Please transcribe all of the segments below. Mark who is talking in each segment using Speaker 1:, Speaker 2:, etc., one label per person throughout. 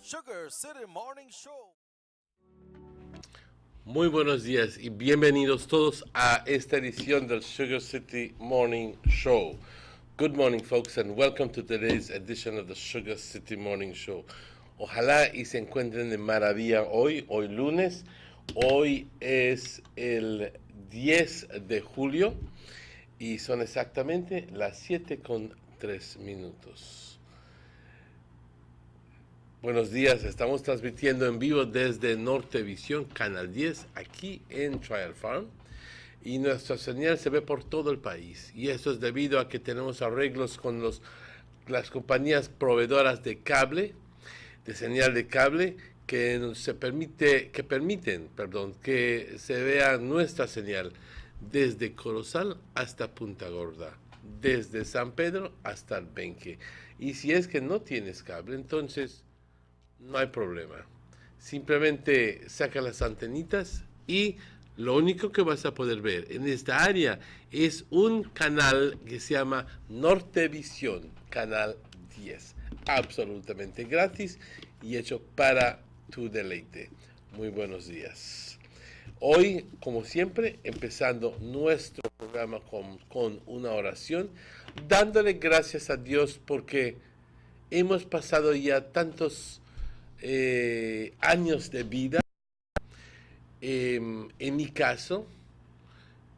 Speaker 1: Sugar City Morning Show.
Speaker 2: Muy buenos días y bienvenidos todos a esta edición del Sugar City Morning Show. Good morning, folks, and welcome to today's edition of the Sugar City Morning Show. Ojalá y se encuentren de maravilla hoy lunes. Hoy es el 10 de julio y son exactamente las 7:03. Buenos días, estamos transmitiendo en vivo desde Nortevisión, Canal 10, aquí en Trial Farm. Y nuestra señal se ve por todo el país. Y eso es debido a que tenemos arreglos con las compañías proveedoras de cable, de señal de cable, que permiten que se vea nuestra señal desde Corozal hasta Punta Gorda, desde San Pedro hasta el Benque. Y si es que no tienes cable, entonces no hay problema. Simplemente saca las antenitas y lo único que vas a poder ver en esta área es un canal que se llama Nortevisión, canal 10. Absolutamente gratis y hecho para tu deleite. Muy buenos días. Hoy, como siempre, empezando nuestro programa con una oración, dándole gracias a Dios porque hemos pasado ya tantos años de vida, en mi caso,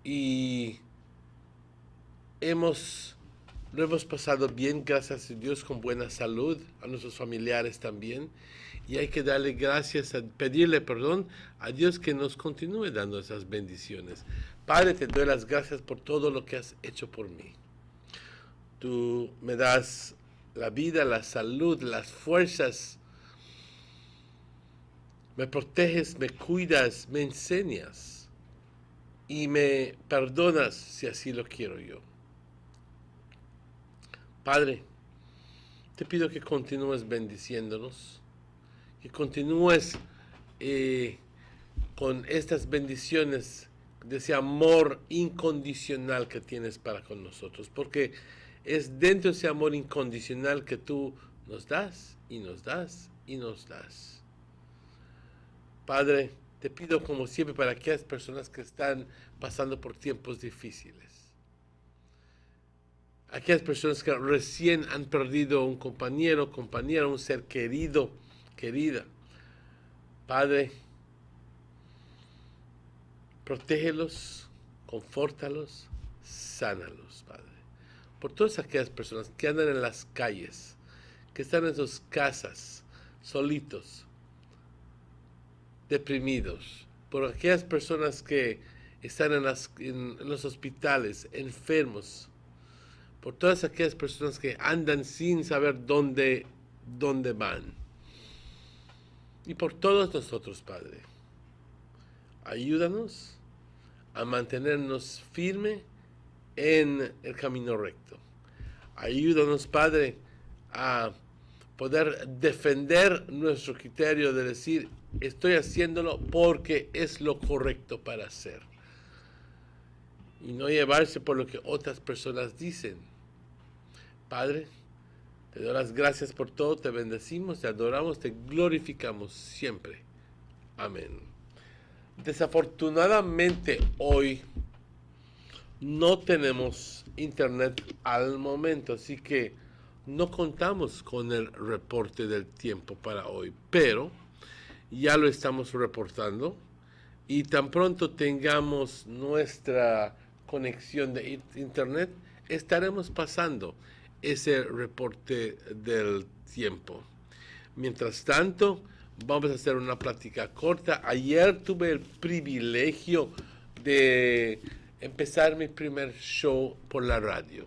Speaker 2: y lo hemos pasado bien, gracias a Dios, con buena salud, a nuestros familiares también, y hay que darle gracias, pedirle perdón a Dios que nos continúe dando esas bendiciones. Padre, te doy las gracias por todo lo que has hecho por mí. Tú me das la vida, la salud, las fuerzas. Me proteges, me cuidas, me enseñas y me perdonas si así lo quiero yo. Padre, te pido que continúes bendiciéndonos, que continúes con estas bendiciones de ese amor incondicional que tienes para con nosotros, porque es dentro de ese amor incondicional que tú nos das y nos das y nos das. Padre, te pido como siempre para aquellas personas que están pasando por tiempos difíciles. Aquellas personas que recién han perdido un compañero, compañera, un ser querido, querida. Padre, protégelos, confórtalos, sánalos, Padre. Por todas aquellas personas que andan en las calles, que están en sus casas, solitos, deprimidos, por aquellas personas que están en los hospitales, enfermos, por todas aquellas personas que andan sin saber dónde van. Y por todos nosotros, Padre, ayúdanos a mantenernos firmes en el camino recto. Ayúdanos, Padre, a poder defender nuestro criterio de decir, estoy haciéndolo porque es lo correcto para hacer. Y no llevarse por lo que otras personas dicen. Padre, te doy las gracias por todo, te bendecimos, te adoramos, te glorificamos siempre. Amén. Desafortunadamente hoy no tenemos internet al momento, así que no contamos con el reporte del tiempo para hoy, pero ya lo estamos reportando y tan pronto tengamos nuestra conexión de internet, estaremos pasando ese reporte del tiempo. Mientras tanto, vamos a hacer una plática corta. Ayer tuve el privilegio de empezar mi primer show por la radio.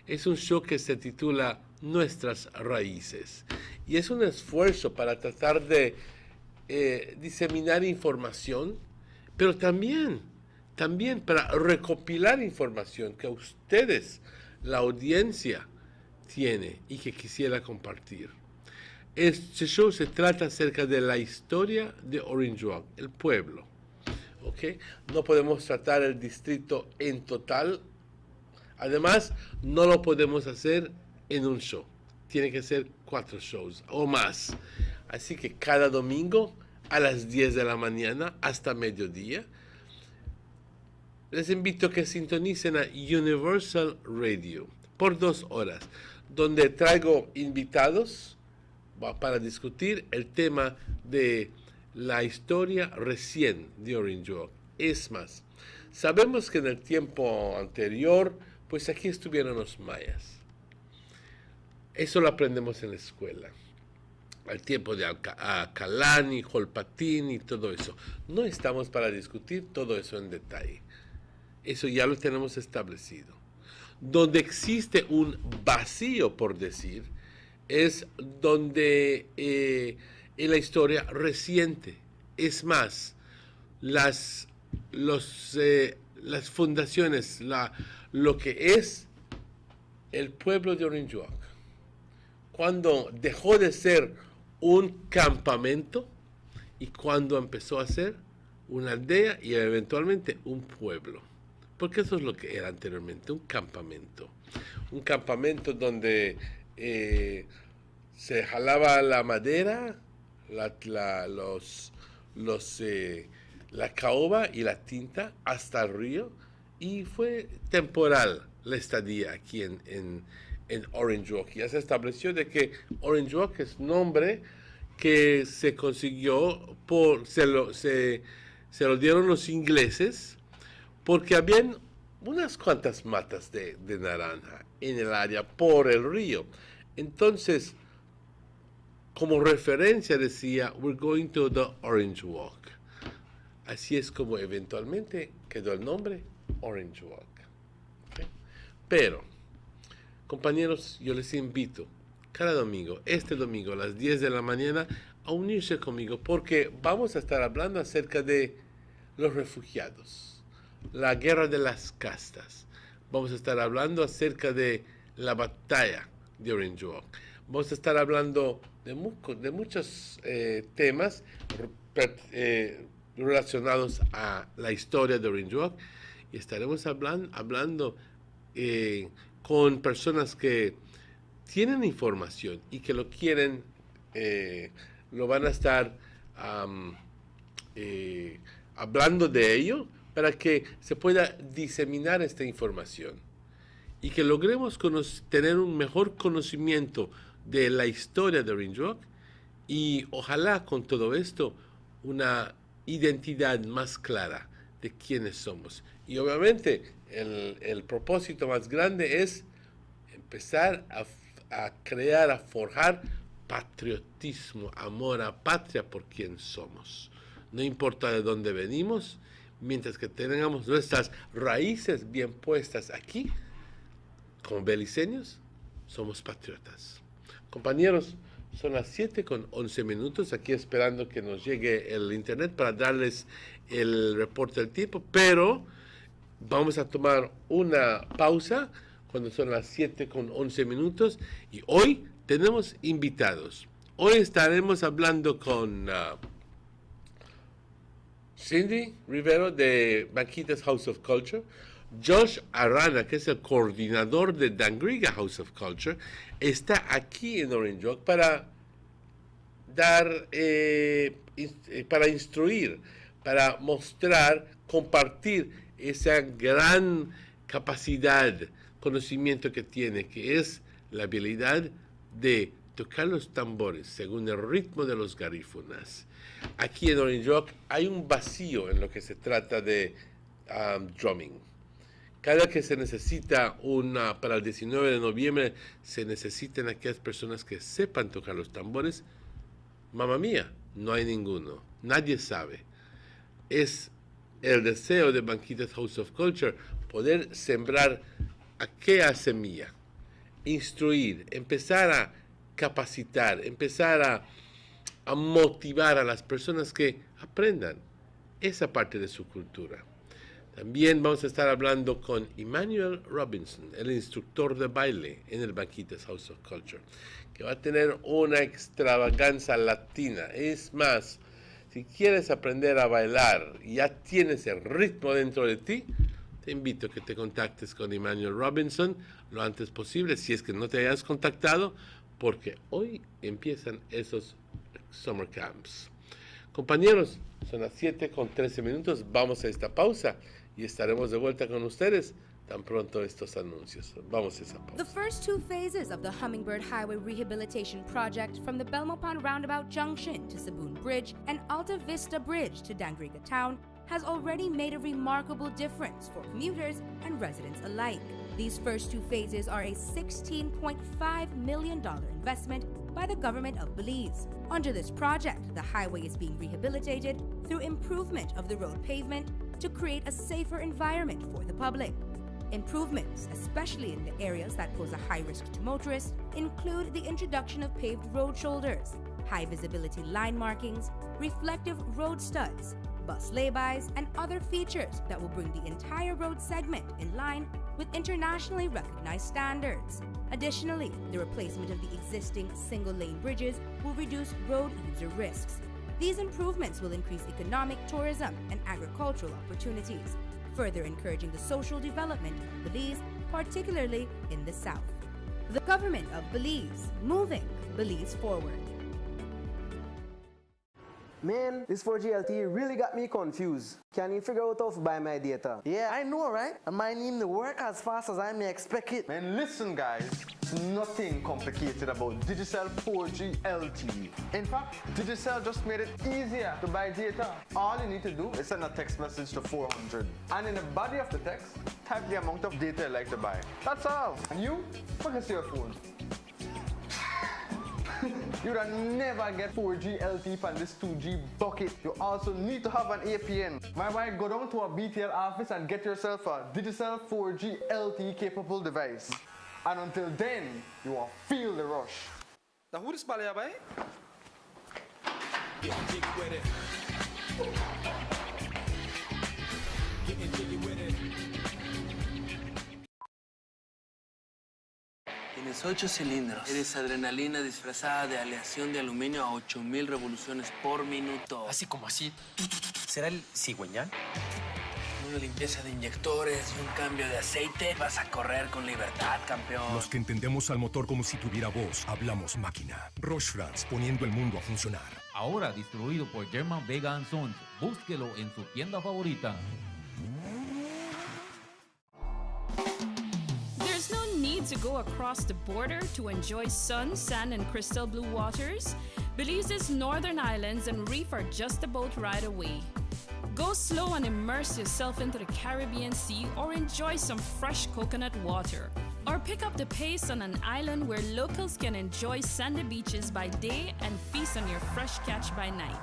Speaker 2: Es un show que se titula Nuestras Raíces y es un esfuerzo para tratar de diseminar información, pero también para recopilar información que ustedes, la audiencia, tiene y que quisiera compartir. Este show se trata acerca de la historia de Orange Walk, el pueblo. ¿Okay? No podemos tratar el distrito en total. Además, no lo podemos hacer en un show. Tiene que ser 4 shows o más. Así que cada domingo a las 10 de la mañana hasta mediodía, les invito a que sintonicen a Universal Radio por 2 horas, donde traigo invitados para discutir el tema de la historia recién de Orange Walk. Es más, sabemos que en el tiempo anterior, pues aquí estuvieron los mayas. Eso lo aprendemos en la escuela. Al tiempo de Alcalani, Jolpatín y todo eso. No estamos para discutir todo eso en detalle. Eso ya lo tenemos establecido. Donde existe un vacío, por decir, es donde en la historia reciente. Es más, las fundaciones, lo que es el pueblo de Orange Walk, cuando dejó de ser un campamento y cuando empezó a ser una aldea y eventualmente un pueblo. Porque eso es lo que era anteriormente, un campamento. Un campamento donde se jalaba la madera, la caoba y la tinta hasta el río, y fue temporal la estadía aquí en Orange Walk. Ya se estableció de que Orange Walk es nombre que se consiguió se lo dieron los ingleses porque habían unas cuantas matas de naranja en el área por el río. Entonces, como referencia decía, we're going to the Orange Walk. Así es como eventualmente quedó el nombre Orange Walk. ¿Okay? Pero, compañeros, yo les invito cada domingo, este domingo a las 10 de la mañana, a unirse conmigo porque vamos a estar hablando acerca de los refugiados, la guerra de las castas. Vamos a estar hablando acerca de la batalla de Orange Walk. Vamos a estar hablando de muchos temas relacionados a la historia de Orange Walk y estaremos hablando con personas que tienen información y que lo quieren, lo van a estar hablando de ello para que se pueda diseminar esta información y que logremos tener un mejor conocimiento de la historia de Orange Walk y ojalá con todo esto una identidad más clara de quiénes somos. Y obviamente el propósito más grande es empezar a crear, a forjar patriotismo, amor a patria por quien somos. No importa de dónde venimos, mientras que tengamos nuestras raíces bien puestas aquí, como beliceños, somos patriotas. Compañeros, son las 7:11, aquí esperando que nos llegue el internet para darles el reporte del tiempo, pero vamos a tomar una pausa cuando son las 7:11 y hoy tenemos invitados. Hoy estaremos hablando con Cindy Rivero de Banquitas House of Culture, Josh Arana, que es el coordinador de Dangriga House of Culture, está aquí en Orange Walk para para instruir, para mostrar, compartir esa gran capacidad, conocimiento que tiene, que es la habilidad de tocar los tambores según el ritmo de los garífunas. Aquí en Orange Walk hay un vacío en lo que se trata de drumming. Cada que se necesita para el 19 de noviembre, se necesitan aquellas personas que sepan tocar los tambores. Mamma mía, no hay ninguno. Nadie sabe. Es el deseo de Banquitas House of Culture poder sembrar aquella semilla, instruir, empezar a capacitar, empezar a motivar a las personas que aprendan esa parte de su cultura. También vamos a estar hablando con Emmanuel Robinson, el instructor de baile en el Banquitas House of Culture, que va a tener una extravaganza latina. Es más, si quieres aprender a bailar y ya tienes el ritmo dentro de ti, te invito a que te contactes con Emmanuel Robinson lo antes posible, si es que no te hayas contactado, porque hoy empiezan esos summer camps. Compañeros, son las 7:13. Vamos a esta pausa y estaremos de vuelta con ustedes tan pronto estos anuncios. Vamos a esa pausa.
Speaker 3: The first two phases of the Hummingbird Highway Rehabilitation Project from the Belmopon Roundabout Junction to Saboon Bridge and Alta Vista Bridge to Dangriga Town has already made a remarkable difference for commuters and residents alike. These first two phases are a $16.5 million investment by the government of Belize. Under this project, the highway is being rehabilitated through improvement of the road pavement to create a safer environment for the public. Improvements, especially in the areas that pose a high risk to motorists, include the introduction of paved road shoulders, high visibility line markings, reflective road studs, bus laybys, and other features that will bring the entire road segment in line with internationally recognized standards. Additionally, the replacement of the existing single-lane bridges will reduce road user risks. These improvements will increase economic, tourism, and agricultural opportunities, further encouraging the social development of Belize, particularly in the south. The government of Belize, moving Belize forward.
Speaker 4: Man, this 4G LTE really got me confused. Can you figure out how to buy my data?
Speaker 5: Yeah, I know, right? And mine need to work as fast as I may expect it.
Speaker 6: Man, listen guys, it's nothing complicated about Digicel 4G LTE. In fact, Digicel just made it easier to buy data. All you need to do is send a text message to 400. And in the body of the text, type the amount of data you'd like to buy. That's all. And you, focus your phone. You'd never get 4G LTE from this 2G bucket. You also need to have an APN. Why go down to a BTL office and get yourself a Digicel 4G LTE capable device. And until then, you will feel the rush.
Speaker 1: Now who this bally by?
Speaker 7: Getting jiggy with it. Getting jiggy with it.
Speaker 8: Tienes 8 cilindros. Eres adrenalina disfrazada de aleación de aluminio a 8000 revoluciones por minuto.
Speaker 9: Así como así. ¿Será el cigüeñal?
Speaker 8: Una limpieza de inyectores y un cambio de aceite. Vas a correr con libertad, campeón.
Speaker 10: Los que entendemos al motor como si tuviera voz, hablamos máquina. Roche-France, poniendo el mundo a funcionar.
Speaker 11: Ahora distribuido por German Vega & Sons. Búsquelo en su tienda favorita.
Speaker 12: There's no need to go across the border to enjoy sun, sand, and crystal blue waters. Belize's northern islands and reef are just about right away. Go slow and immerse yourself into the Caribbean Sea or enjoy some fresh coconut water. Or pick up the pace on an island where locals can enjoy sandy beaches by day and feast on your fresh catch by night.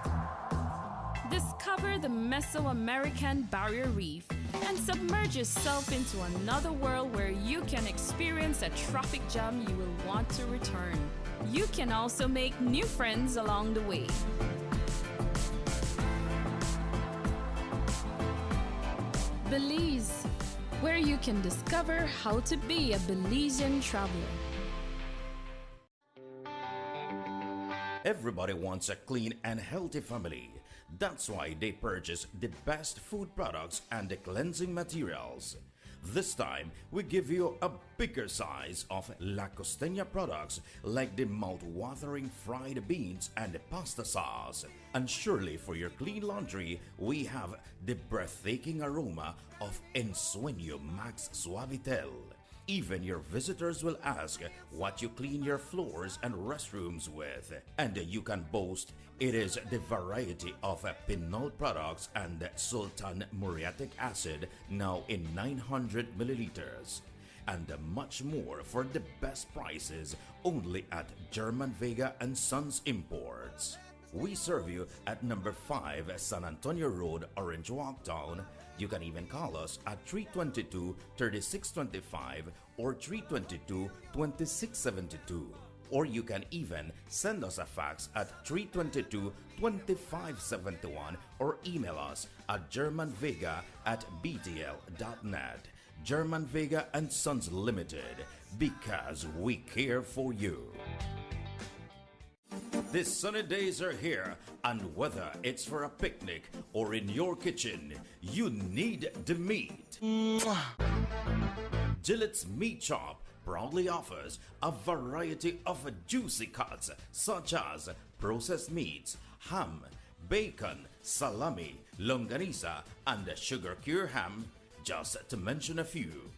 Speaker 12: Discover the Mesoamerican Barrier Reef and submerge yourself into another world where you can experience a traffic jam you will want to return. You can also make new friends along the way. Belize, where you can discover how to be a Belizean traveler.
Speaker 13: Everybody wants a clean and healthy family. That's why they purchase the best food products and the cleansing materials. This time, we give you a bigger size of La Costeña products like the mouth-watering fried beans and the pasta sauce. And surely for your clean laundry, we have the breathtaking aroma of Ensueño Max Suavitel. Even your visitors will ask what you clean your floors and restrooms with. And you can boast it is the variety of Pinol products and Sultan muriatic acid now in 900 milliliters. And much more for the best prices only at German Vega & Sons Imports. We serve you at number 5 San Antonio Road, Orange Walk Town. You can even call us at 322-3625 or 322-2672. Or you can even send us a fax at 322-2571 or email us at germanvega@btl.net. German Vega & Sons Limited, because we care for you. The sunny days are here, and whether it's for a picnic or in your kitchen, you need the meat. Gillette's Meat Chop proudly offers a variety of juicy cuts such as processed meats, ham, bacon, salami, longanisa, and sugar cure ham, just to mention a few.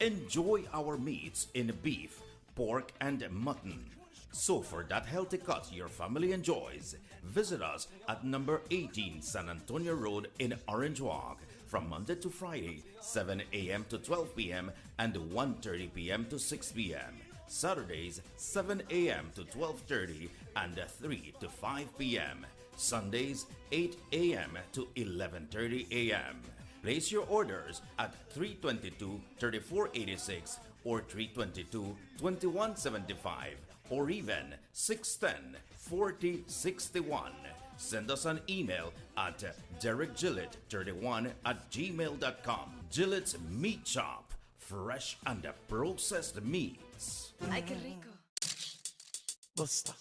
Speaker 13: Enjoy our meats in beef, pork, and mutton. So for that healthy cut your family enjoys, visit us at number 18 San Antonio Road in Orange Walk from Monday to Friday, 7 a.m. to 12 p.m. and 1:30 p.m. to 6 p.m. Saturdays, 7 a.m. to 12:30 and 3 to 5 p.m. Sundays, 8 a.m. to 11:30 a.m. Place your orders at 322-3486 or 322-2175 or even 610-4061. Send us an email at derekgillett31@gmail.com. Gillett's Meat Shop, fresh and processed meats.
Speaker 14: Ay, qué rico.
Speaker 15: Busta.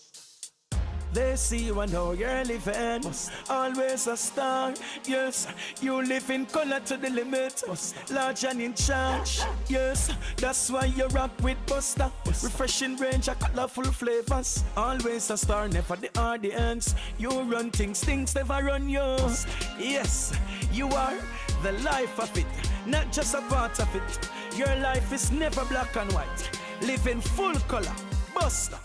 Speaker 15: They see you and how you're living. Always a star. Yes, you live in color to the limit. Large and in charge. Yes, that's why you rock with Busta. Refreshing range of colorful flavors. Always a star, never the audience. You run things, things never run you. Yes, you are the life of it, not just a part of it. Your life is never black and white. Live in full color. Busta.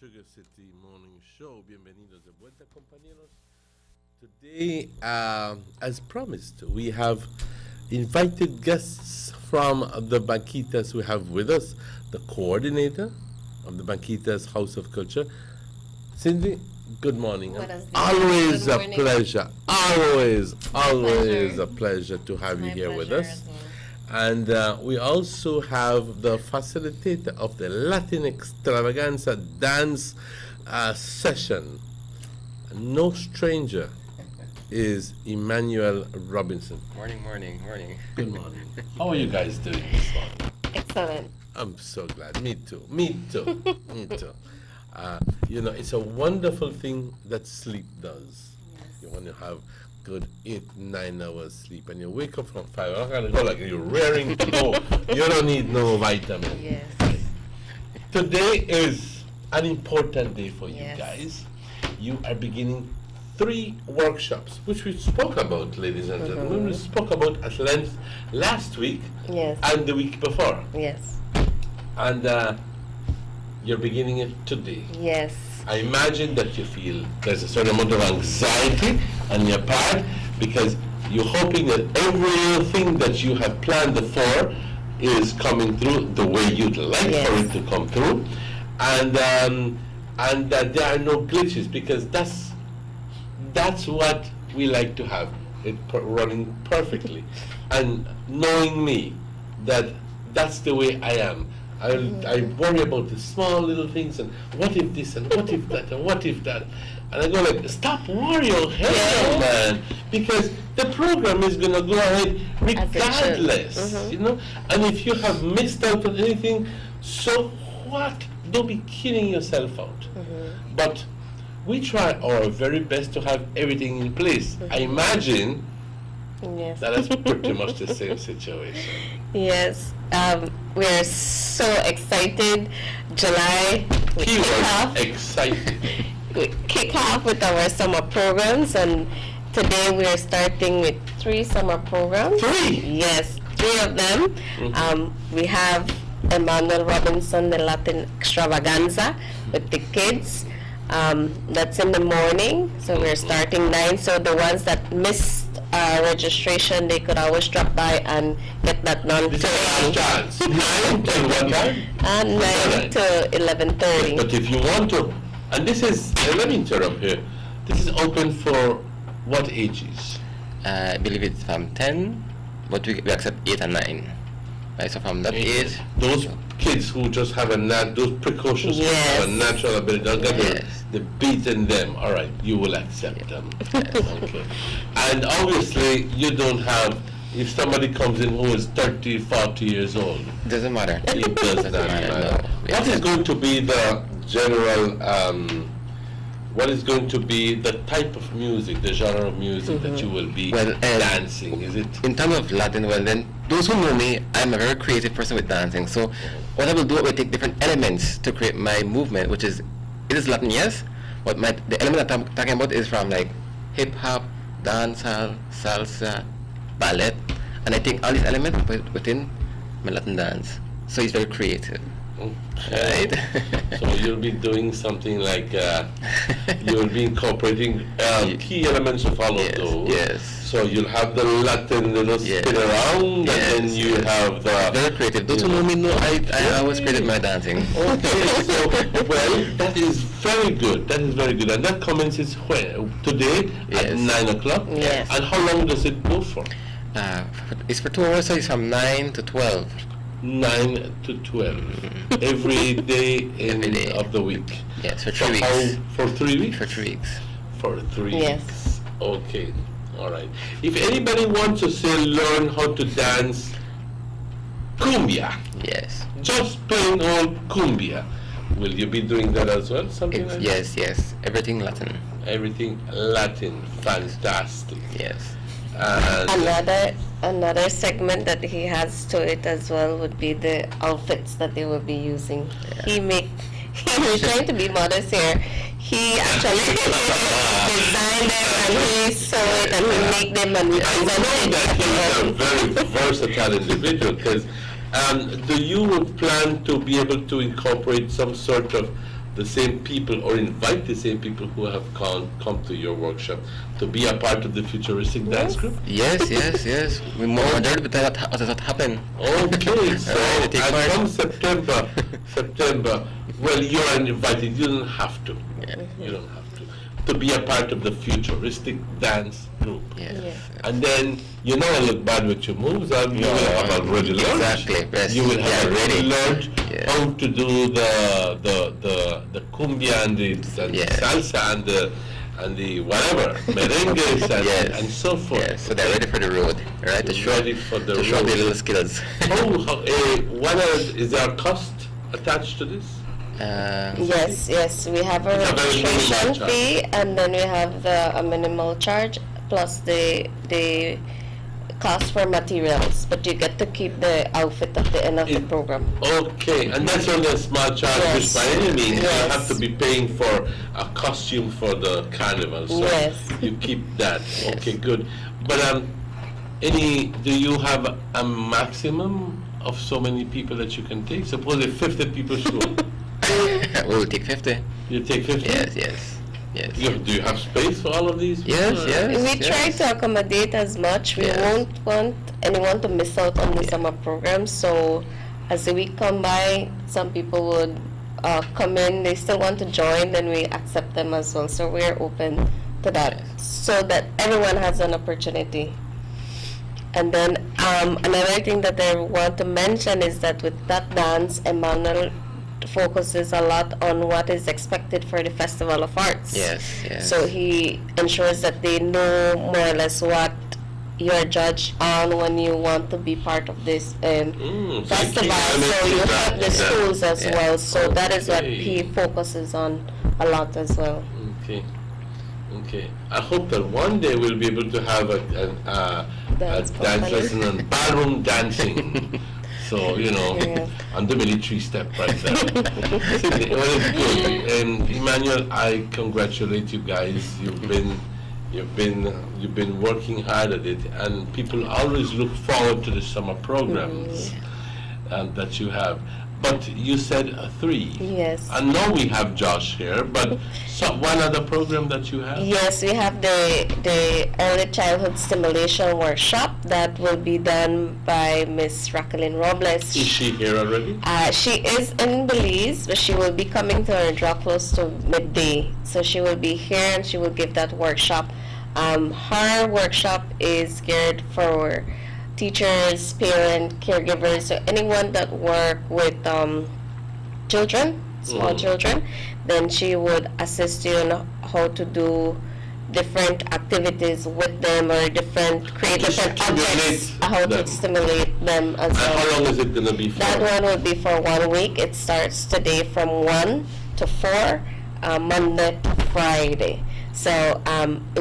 Speaker 2: Sugar City Morning Show. Bienvenidos de vuelta, compañeros. Today, as promised, we have invited guests from the Banquitas. We have with us the coordinator of the Banquitas House of Culture, Cindy. Good morning. Always a pleasure. Always a pleasure to have you here with us. And we also have the facilitator of the Latin Extravaganza dance session. No stranger is Emmanuel Robinson.
Speaker 16: Morning.
Speaker 2: Good morning. How are you guys doing this morning?
Speaker 16: Excellent.
Speaker 2: I'm so glad. Me too. Me too. You know, it's a wonderful thing that sleep does. You want to have good 8-9 hours sleep, and you wake up from 5 o'clock and go like you're raring to go. You don't need no vitamin.
Speaker 16: Yes.
Speaker 2: Today is an important day for you guys. You are beginning 3 workshops, which we spoke about, ladies and gentlemen. We spoke about at length last week and the week before.
Speaker 16: Yes.
Speaker 2: And you're beginning it today.
Speaker 16: Yes.
Speaker 2: I imagine that you feel there's a certain amount of anxiety on your part because you're hoping that every little thing that you have planned for is coming through the way you'd like for it to come through, and that there are no glitches, because that's what we like to have, it running perfectly. And knowing me, that's the way I am. I worry about the small little things, and what if this, and what if that, and what if that. And I go like, stop worrying, hell man, because the program is going to go ahead regardless, you know. And if you have missed out on anything, so what? Don't be kidding yourself out. But we try our very best to have everything in place. I imagine that is pretty much the same situation.
Speaker 16: Yes, we're so excited. July, we kick off with our summer programs, and today we are starting with 3 summer programs.
Speaker 2: 3?
Speaker 16: Yes, 3 of them. We have Emmanuel Robinson, the Latin Extravaganza with the kids. That's in the morning, so we're starting 9. So the ones that missed registration, they could always drop by and get that done today.
Speaker 2: 9 to what time?
Speaker 16: 9 to 11:30.
Speaker 2: But if you want to, and this is, let me interrupt here. This is open for what ages?
Speaker 16: I believe it's from 10,
Speaker 9: but we accept 8 and 9. Right, so from that age,
Speaker 2: those kids who just have those precocious kids have a natural ability, don't get the beat in them. All right, you will accept them. Okay. And obviously, you don't have. If somebody comes in who is 30, 40 years old,
Speaker 9: doesn't matter.
Speaker 2: It does not matter. No. What is going to be the general? What is going to be the type of music, the genre of music that you will be dancing? Is it
Speaker 9: in terms of Latin? Well, then those who know me, I'm a very creative person with dancing. So what I will do, I will take different elements to create my movement, which is it is Latin, yes, but the element that I'm talking about is from like hip hop, dancehall, salsa, ballet, and I take all these elements within my Latin dance. So it's very creative.
Speaker 2: Okay.
Speaker 9: Right.
Speaker 2: So you'll be doing something like you'll be incorporating key elements of all of those.
Speaker 9: Yes.
Speaker 2: So you'll have the Latin little spin around, and then you have the
Speaker 9: very creative. Those who know me know I always created my dancing.
Speaker 2: Okay. So well, that is very good. That is very good, and that commences when today at 9 o'clock.
Speaker 16: Yes.
Speaker 2: And how long does it go for?
Speaker 9: It's for 2 hours, so it's from 9 to 12.
Speaker 2: 9 to 12 every day of the week.
Speaker 9: Yes, for 3 weeks.
Speaker 2: For 3 weeks?
Speaker 9: For 3 weeks.
Speaker 2: For 3
Speaker 16: Yes.
Speaker 2: weeks. Okay. All right. If anybody wants to say learn how to dance cumbia.
Speaker 9: Yes.
Speaker 2: Just plain old cumbia. Will you be doing that as well? Something like
Speaker 9: yes, yes. Everything Latin.
Speaker 2: Everything Latin. Fantastic.
Speaker 9: Yes.
Speaker 16: Another segment that he has to it as well would be the outfits that they will be using. Yeah. He's trying to be modest here. He actually designed them and he sew it and he make them and
Speaker 2: I know that he's a very versatile individual because do you plan to be able to incorporate some sort of the same people or invite the same people who have come to your workshop to be a part of the futuristic dance group?
Speaker 9: Yes, yes, yes. We're more modern, but that does not happen.
Speaker 2: Okay, so and from September, well, you are invited. You don't have to.
Speaker 9: Yeah.
Speaker 2: You don't have to be a part of the futuristic dance group.
Speaker 9: Yes.
Speaker 2: And then you know I look bad with your moves. You will have already learned.
Speaker 9: Exactly. Yes.
Speaker 2: You will have already learned
Speaker 9: Yeah.
Speaker 2: how to do the cumbia and the salsa and the whatever merengues and so forth.
Speaker 9: Yes. So they're ready for the road, right? To show their little skills.
Speaker 2: Is there a cost attached to this?
Speaker 16: Yes, we have a registration fee, and then we have a minimal charge plus the cost for materials, but you get to keep the outfit at the end of the program.
Speaker 2: Okay, and that's only a small charge, which by any means you have to be paying for a costume for the carnival, so you keep that. Okay, good. But do you have a maximum of so many people that you can take? Suppose if 50 people show up.
Speaker 9: We'll take 50.
Speaker 2: You take 50?
Speaker 9: Yes.
Speaker 2: Do you have space for all of these?
Speaker 16: Yes. We try to accommodate as much. We won't want anyone to miss out on the summer program. So as the week come by, some people would come in. They still want to join, then we accept them as well. So we're open to that, so that everyone has an opportunity. And then another thing that I want to mention is that with that dance, Emmanuel focuses a lot on what is expected for the Festival of Arts.
Speaker 9: Yes.
Speaker 16: So he ensures that they know more or less what you're judged on when you want to be part of this festival. So you have the schools as well. So that is what he focuses on a lot as well.
Speaker 2: Okay. I hope that one day we'll be able to have a dance lesson on ballroom dancing. So, on the military step right there. Well, it's good. And Emmanuel, I congratulate you guys. You've been working hard at it, and people always look forward to the summer programs that you have. But you said 3.
Speaker 16: Yes.
Speaker 2: And now we have Josh here, but one other program that you have?
Speaker 16: Yes, we have the Early Childhood Stimulation Workshop that will be done by Miss Raquelin Robles.
Speaker 2: Is she here already?
Speaker 16: She is in Belize, but she will be coming to her draw close to midday. So she will be here and she will give that workshop. Her workshop is geared for teachers, parents, caregivers, so anyone that work with children, small children, then she would assist you on how to do different activities with them or create different objects, how to stimulate them as well.
Speaker 2: How long is it going to be for?
Speaker 16: That one will be for 1 week. It starts today from 1 to 4, Monday to Friday. So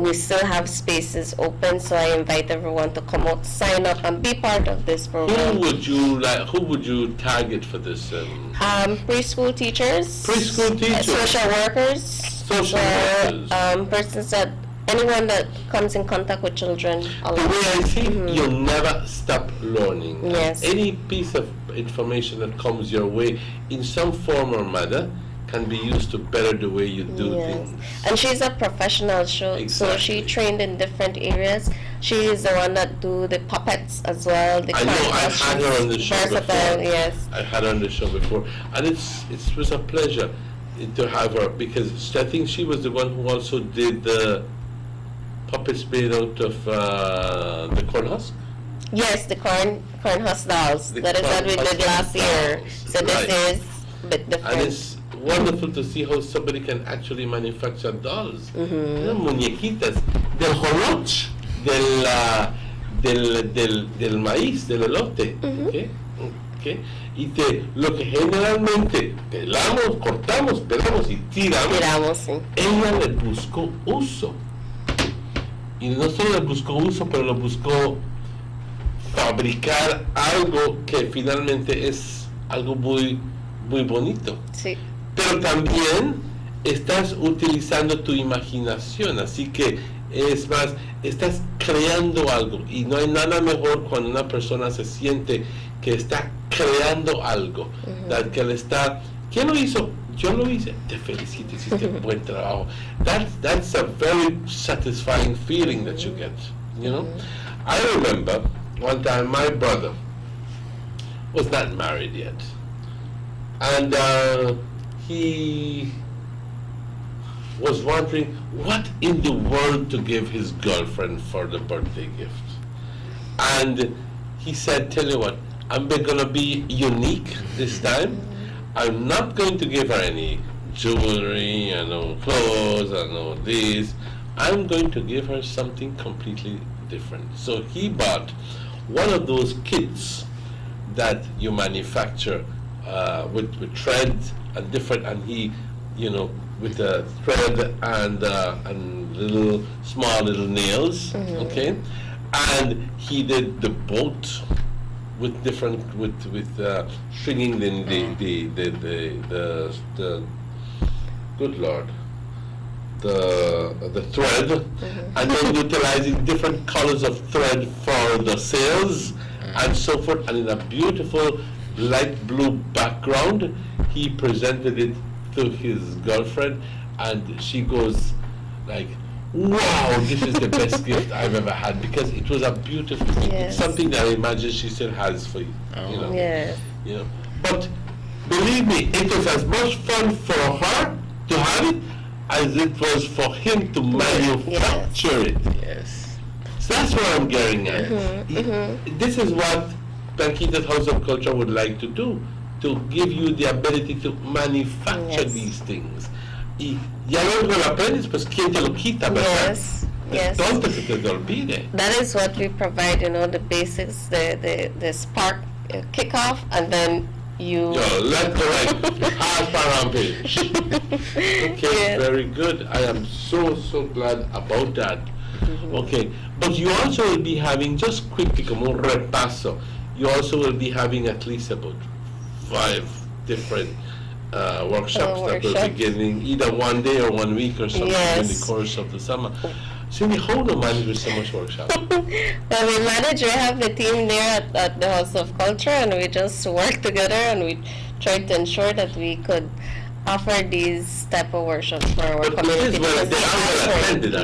Speaker 16: we still have spaces open, so I invite everyone to come out, sign up, and be part of this program.
Speaker 2: Who would you target for this?
Speaker 16: Preschool teachers.
Speaker 2: Preschool teachers.
Speaker 16: Social workers.
Speaker 2: Social workers.
Speaker 16: Persons that anyone that comes in contact with children.
Speaker 2: The way I see it, you'll never stop learning.
Speaker 16: Yes.
Speaker 2: Any piece of information that comes your way in some form or manner can be used to better the way you do things.
Speaker 16: And she's a professional, so she trained in different areas. She is the one that do the puppets as well.
Speaker 2: I know, I've had her on the show before.
Speaker 16: Yes.
Speaker 2: I had her on the show before, and it was a pleasure to have her, because I think she was the one who also did the puppets made out of the corn husk.
Speaker 16: Yes, the corn husk dolls. That is what we did last year. So this is a bit different.
Speaker 2: And it's wonderful to see how somebody can actually manufacture dolls. Muñequitas del joloch, del maíz, del elote. Okay. Y lo que generalmente pelamos, cortamos, pelamos y tiramos.
Speaker 16: Sí.
Speaker 2: Ella le buscó uso. Y no solo le buscó uso, pero le buscó fabricar algo que finalmente es algo muy, muy bonito.
Speaker 16: Sí.
Speaker 2: Pero también estás utilizando tu imaginación, así que es más, estás creando algo, y no hay nada mejor cuando una persona se siente que está creando algo, que le está, ¿quién lo hizo? Yo lo hice, te felicito, hiciste un buen trabajo. That's a very satisfying feeling that you get, you know. I remember one time my brother was not married yet, and he was wondering what in the world to give his girlfriend for the birthday gift. And he said, tell you what, I'm gonna be unique this time. I'm not going to give her any jewelry, no clothes, no this. I'm going to give her something completely different. So he bought one of those kits that you manufacture with thread and different, and he, with the thread and little small little nails, okay, and he did the boat with different with stringing the good Lord, the thread, and then utilizing different colors of thread for the sails and so forth, and in a beautiful light blue background, he presented it to his girlfriend, and she goes like, wow, this is the best gift I've ever had, because it was a beautiful thing.
Speaker 16: Yes.
Speaker 2: It's something that I imagine she still has for you.
Speaker 16: Yes.
Speaker 2: But believe me, it was as much fun for her to have it as it was for him to manufacture it.
Speaker 9: Yes.
Speaker 2: So that's what I'm getting at. This is what Blanquita's House of Culture would like to do, to give you the ability to manufacture these things. Y ya luego lo aprendes, pues quién te lo quita, ¿verdad?
Speaker 16: Yes.
Speaker 2: Entonces se te olvide.
Speaker 16: That is what we provide, the basics, the spark, kickoff, and then you...
Speaker 2: Let's correct. Half around page. Okay, very good. I am so glad about that. Okay, but you also will be having, just quickly, como un repaso, you also will be having at least about 5 different workshops that will be beginning either one day or 1 week or something in the course of the summer. Cindy, how do you manage with so much workshop?
Speaker 16: Well, we have a team there at the House of Culture, and we just work together, and we try to ensure that we could offer these type of workshops for our community.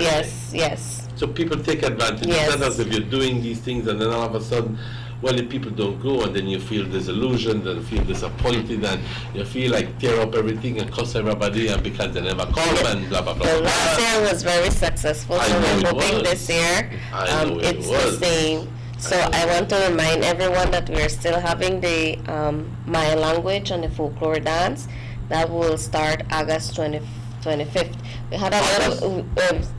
Speaker 16: Yes.
Speaker 2: So people take advantage.
Speaker 16: Yes.
Speaker 2: It's not as if you're doing these things and then all of a sudden, well, if people don't go, and then you feel disillusioned and feel disappointed, and you feel like tear up everything and cuss everybody, and because they never come and blah blah blah.
Speaker 16: Well, last year was very successful, so we're hoping this year it's the same. So I want to remind everyone that we're still having the Maya language and the folklore dance. That will start August 25th. We had a little,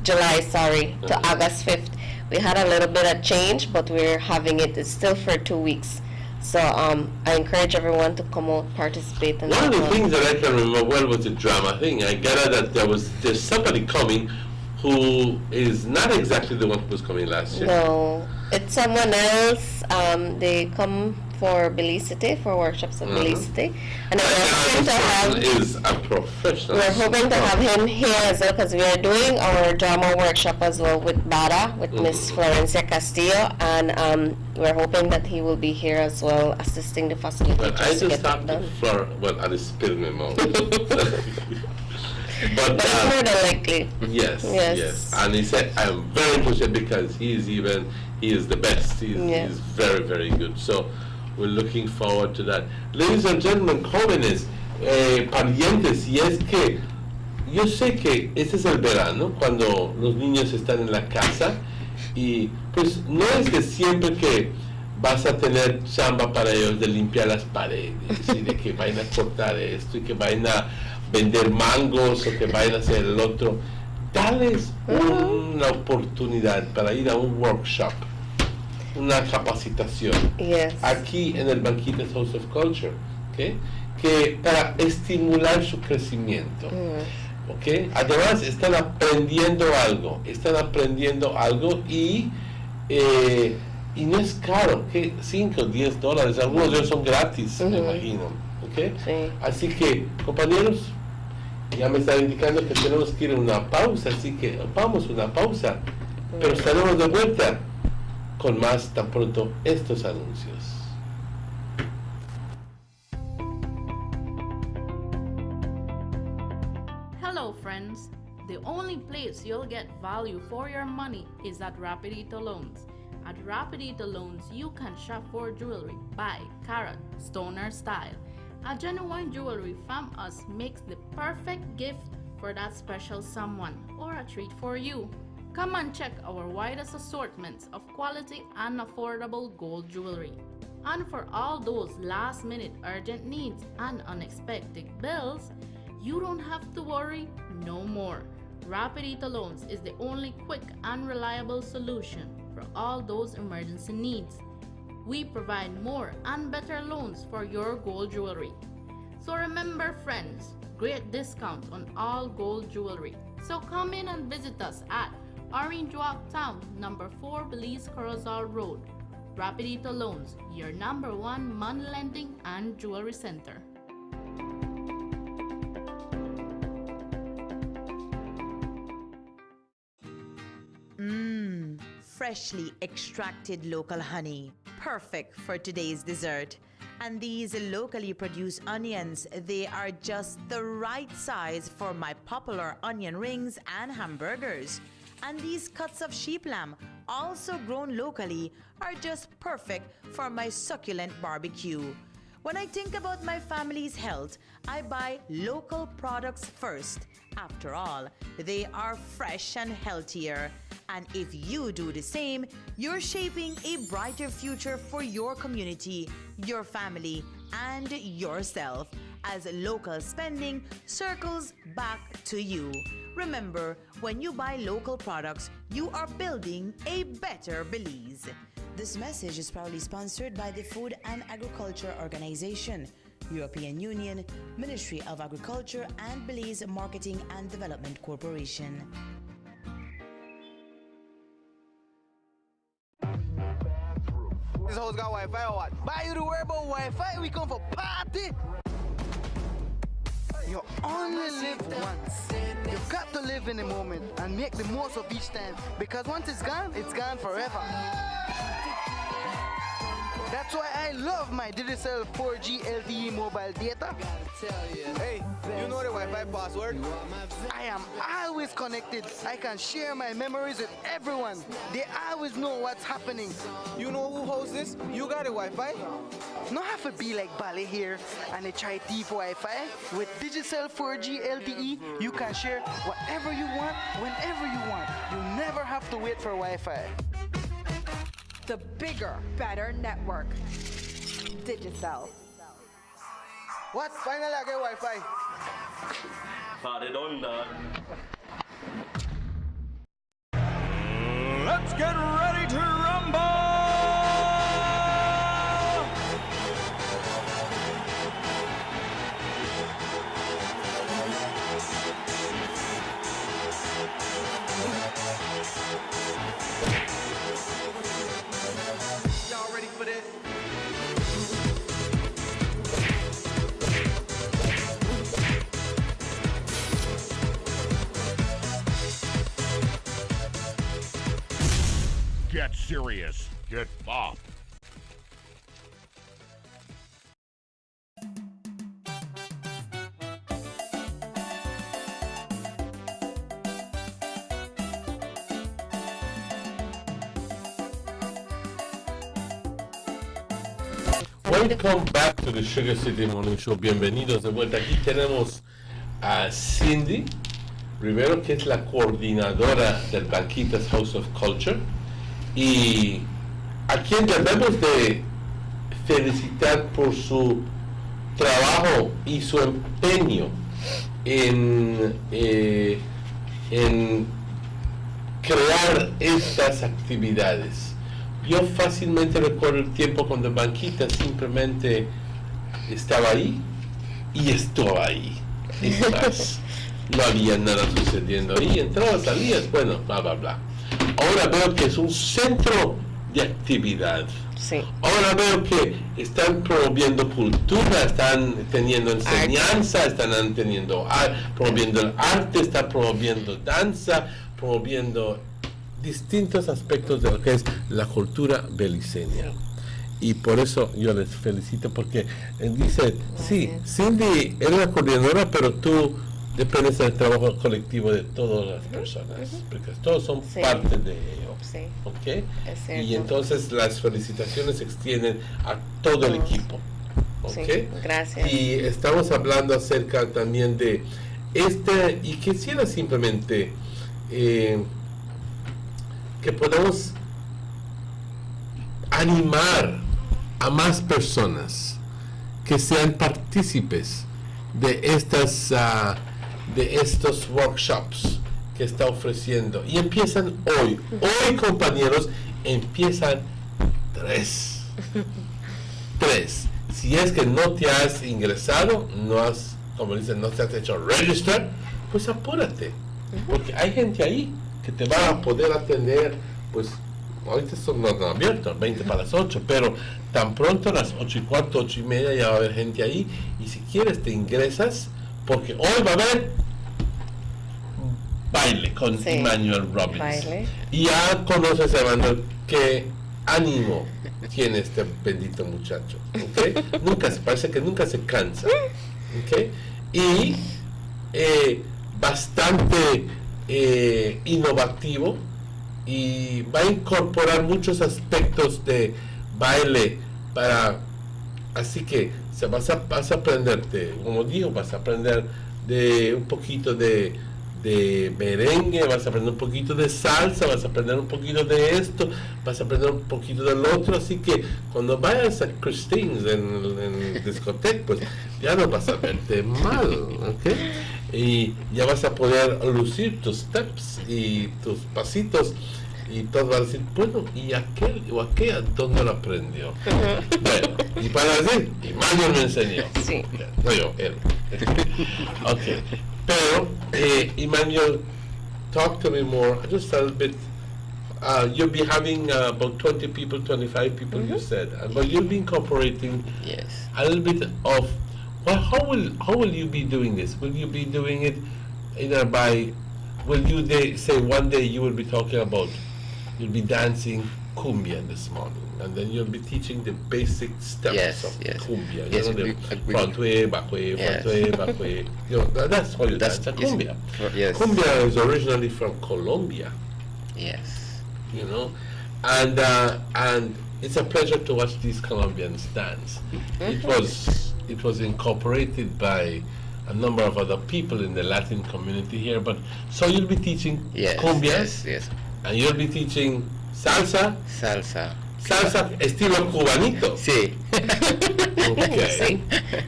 Speaker 16: July, to August 5th. We had a little bit of change, but we're having it. It's still for 2 weeks. So I encourage everyone to come out, participate in that.
Speaker 2: One of the things that I can remember well was the drama thing. I gathered that there's somebody coming who is not exactly the one who was coming last year.
Speaker 16: No, it's someone else. They come for Belicity, for workshops of Belicity. And we're hoping to have
Speaker 2: is a professional.
Speaker 16: We're hoping to have him here as well, because we are doing our drama workshop as well with Bada, with Miss Florencia Castillo, and we're hoping that he will be here as well, assisting the facilitators
Speaker 2: But I
Speaker 16: to
Speaker 2: just
Speaker 16: get that
Speaker 2: talked to
Speaker 16: done.
Speaker 2: Flora, well, I just spilled my mouth.
Speaker 16: But it's more than likely.
Speaker 2: Yes. And he said, I'm very interested because he is the best. He's very, very good. So we're looking forward to that. Ladies and gentlemen, jóvenes, parientes, y es que yo sé que este es el verano, cuando los niños están en la casa, y pues no es de siempre que vas a tener chamba para ellos de limpiar las paredes, y de que vayan a cortar esto, y que vayan a vender mangos, o que vayan a hacer el otro. Dales una oportunidad para ir a un workshop, una capacitación, aquí en el Banquitas House of Culture, ¿okay? Que para estimular su crecimiento. ¿Okay? Además están aprendiendo algo y no es caro, que $5, $10, algunos de ellos son gratis, me imagino. ¿Okay?
Speaker 16: Sí.
Speaker 2: Así que, compañeros, ya me están indicando que tenemos que ir a una pausa, así que vamos a una pausa, pero estaremos de vuelta con más tan pronto estos anuncios.
Speaker 14: Hello friends, the only place you'll get value for your money is at Rapidito Loans. At Rapidito Loans, you can shop for jewelry by carat, stoner style. A genuine jewelry from us makes the perfect gift for that special someone or a treat for you. Come and check our widest assortments of quality and affordable gold jewelry. And for all those last-minute urgent needs and unexpected bills, you don't have to worry no more. Rapidito Loans is the only quick and reliable solution for all those emergency needs. We provide more and better loans for your gold jewelry. So remember friends, great discount on all gold jewelry. So come in and visit us at Orange Walk Town, number 4 Belize Corozal Road. Rapidito Loans, your number 1 money lending and jewelry center.
Speaker 17: Freshly extracted local honey, perfect for today's dessert. And these locally produced onions, they are just the right size for my popular onion rings and hamburgers. And these cuts of sheep lamb, also grown locally, are just perfect for my succulent barbecue. When I think about my family's health, I buy local products first. After all, they are fresh and healthier. And if you do the same, you're shaping a brighter future for your community, your family, and yourself, as local spending circles back to you. Remember, when you buy local products, you are building a better Belize.
Speaker 18: This message is proudly sponsored by the Food and Agriculture Organization, European Union, Ministry of Agriculture, and Belize Marketing and Development Corporation.
Speaker 5: This house got Wi-Fi or what? Buy you to worry about Wi-Fi, we come for party! You only live once. You've got to live in the moment and make the most of each time, because once it's gone forever. That's why I love my Digicel 4G LTE mobile data. Hey, you know the Wi-Fi password? I am always connected. I can share my memories with everyone. They always know what's happening. You know who hosts this? You got a Wi-Fi? Not have to be like Bale here and they try deep Wi-Fi. With Digicel 4G LTE, you can share whatever you want, whenever you want. You never have to wait for Wi-Fi.
Speaker 19: The bigger, better network. Digicel.
Speaker 5: What? Finally I get Wi-Fi.
Speaker 20: Party done, dog.
Speaker 15: Let's get ready to rumble!
Speaker 1: Y'all ready for this?
Speaker 10: Get serious. Get bopped.
Speaker 2: Welcome back to the Sugar City Morning Show. Bienvenidos de vuelta. Aquí tenemos a Cindy Rivero, que es la coordinadora del Banquitas House of Culture, y a quien debemos de felicitar por su trabajo y su empeño en crear estas actividades. Yo fácilmente recuerdo el tiempo cuando Banquita simplemente estaba ahí y estuvo ahí. Es más, no había nada sucediendo ahí, entrabas, salías, bueno, bla, bla, bla. Ahora veo que es un centro de actividad.
Speaker 16: Sí.
Speaker 2: Ahora veo que están promoviendo cultura, están teniendo enseñanza, están teniendo promoviendo el arte, están promoviendo danza, promoviendo distintos aspectos de lo que es la cultura beliceña. Y por eso yo les felicito, porque dice, sí, Cindy eres la coordinadora, pero tú dependes del trabajo colectivo de todas las personas, porque todos son parte de ello.
Speaker 16: Sí.
Speaker 2: ¿Ok?
Speaker 16: Es cierto.
Speaker 2: Y entonces las felicitaciones se extienden a todo el equipo. ¿Ok?
Speaker 16: Sí, gracias.
Speaker 2: Y estamos hablando acerca también de y quisiera simplemente que podamos animar a más personas que sean partícipes de estos workshops que está ofreciendo, y empiezan hoy. Hoy, compañeros, empiezan 3. Si es que no te has ingresado, no has, como dicen, no te has hecho register, pues apúrate, porque hay gente ahí que te va a poder atender. Pues ahorita no están abiertos, 20 para las 8, pero tan pronto a las 8:15, 8:30 ya va a haber gente ahí, y si quieres te ingresas, porque hoy va a haber baile con Emmanuel Robbins.
Speaker 16: Baile.
Speaker 2: Y ya conoces a Emmanuel, qué ánimo tiene este bendito muchacho, ¿okay? Parece que nunca se cansa, ¿okay? Y bastante innovativo, y va a incorporar muchos aspectos de baile así que vas a aprender, como digo, vas a aprender de un poquito de merengue, vas a aprender un poquito de salsa, vas a aprender un poquito de esto, vas a aprender un poquito del otro, así que cuando vayas a Christine's en discoteca, pues ya no vas a verte mal, ¿ok? Y ya vas a poder lucir tus steps y tus pasitos, y todos van a decir, bueno, ¿y aquel o aquella dónde lo aprendió? Bueno, y para decir, Emmanuel me enseñó.
Speaker 16: Sí.
Speaker 2: No yo, él. Ok. Pero, Emmanuel, talk to me more, just a little bit. You'll be having about 20 people, 25 people, you said, but you'll be incorporating a little bit of, well, how will you be doing this? Will you be doing it either will you say one day you will be talking about, you'll be dancing cumbia this morning, and then you'll be teaching the basic steps of cumbia.
Speaker 9: Yes,
Speaker 2: you know, the front way, back way, front way, back way. You know, that's how you dance a cumbia.
Speaker 9: Yes.
Speaker 2: Cumbia is originally from Colombia.
Speaker 9: Yes.
Speaker 2: You know, and it's a pleasure to watch these Colombians dance. It was incorporated by a number of other people in the Latin community here, but so you'll be teaching cumbia,
Speaker 9: yes,
Speaker 2: and you'll be teaching salsa, Salsa estilo cubanito.
Speaker 9: Sí.
Speaker 2: Okay.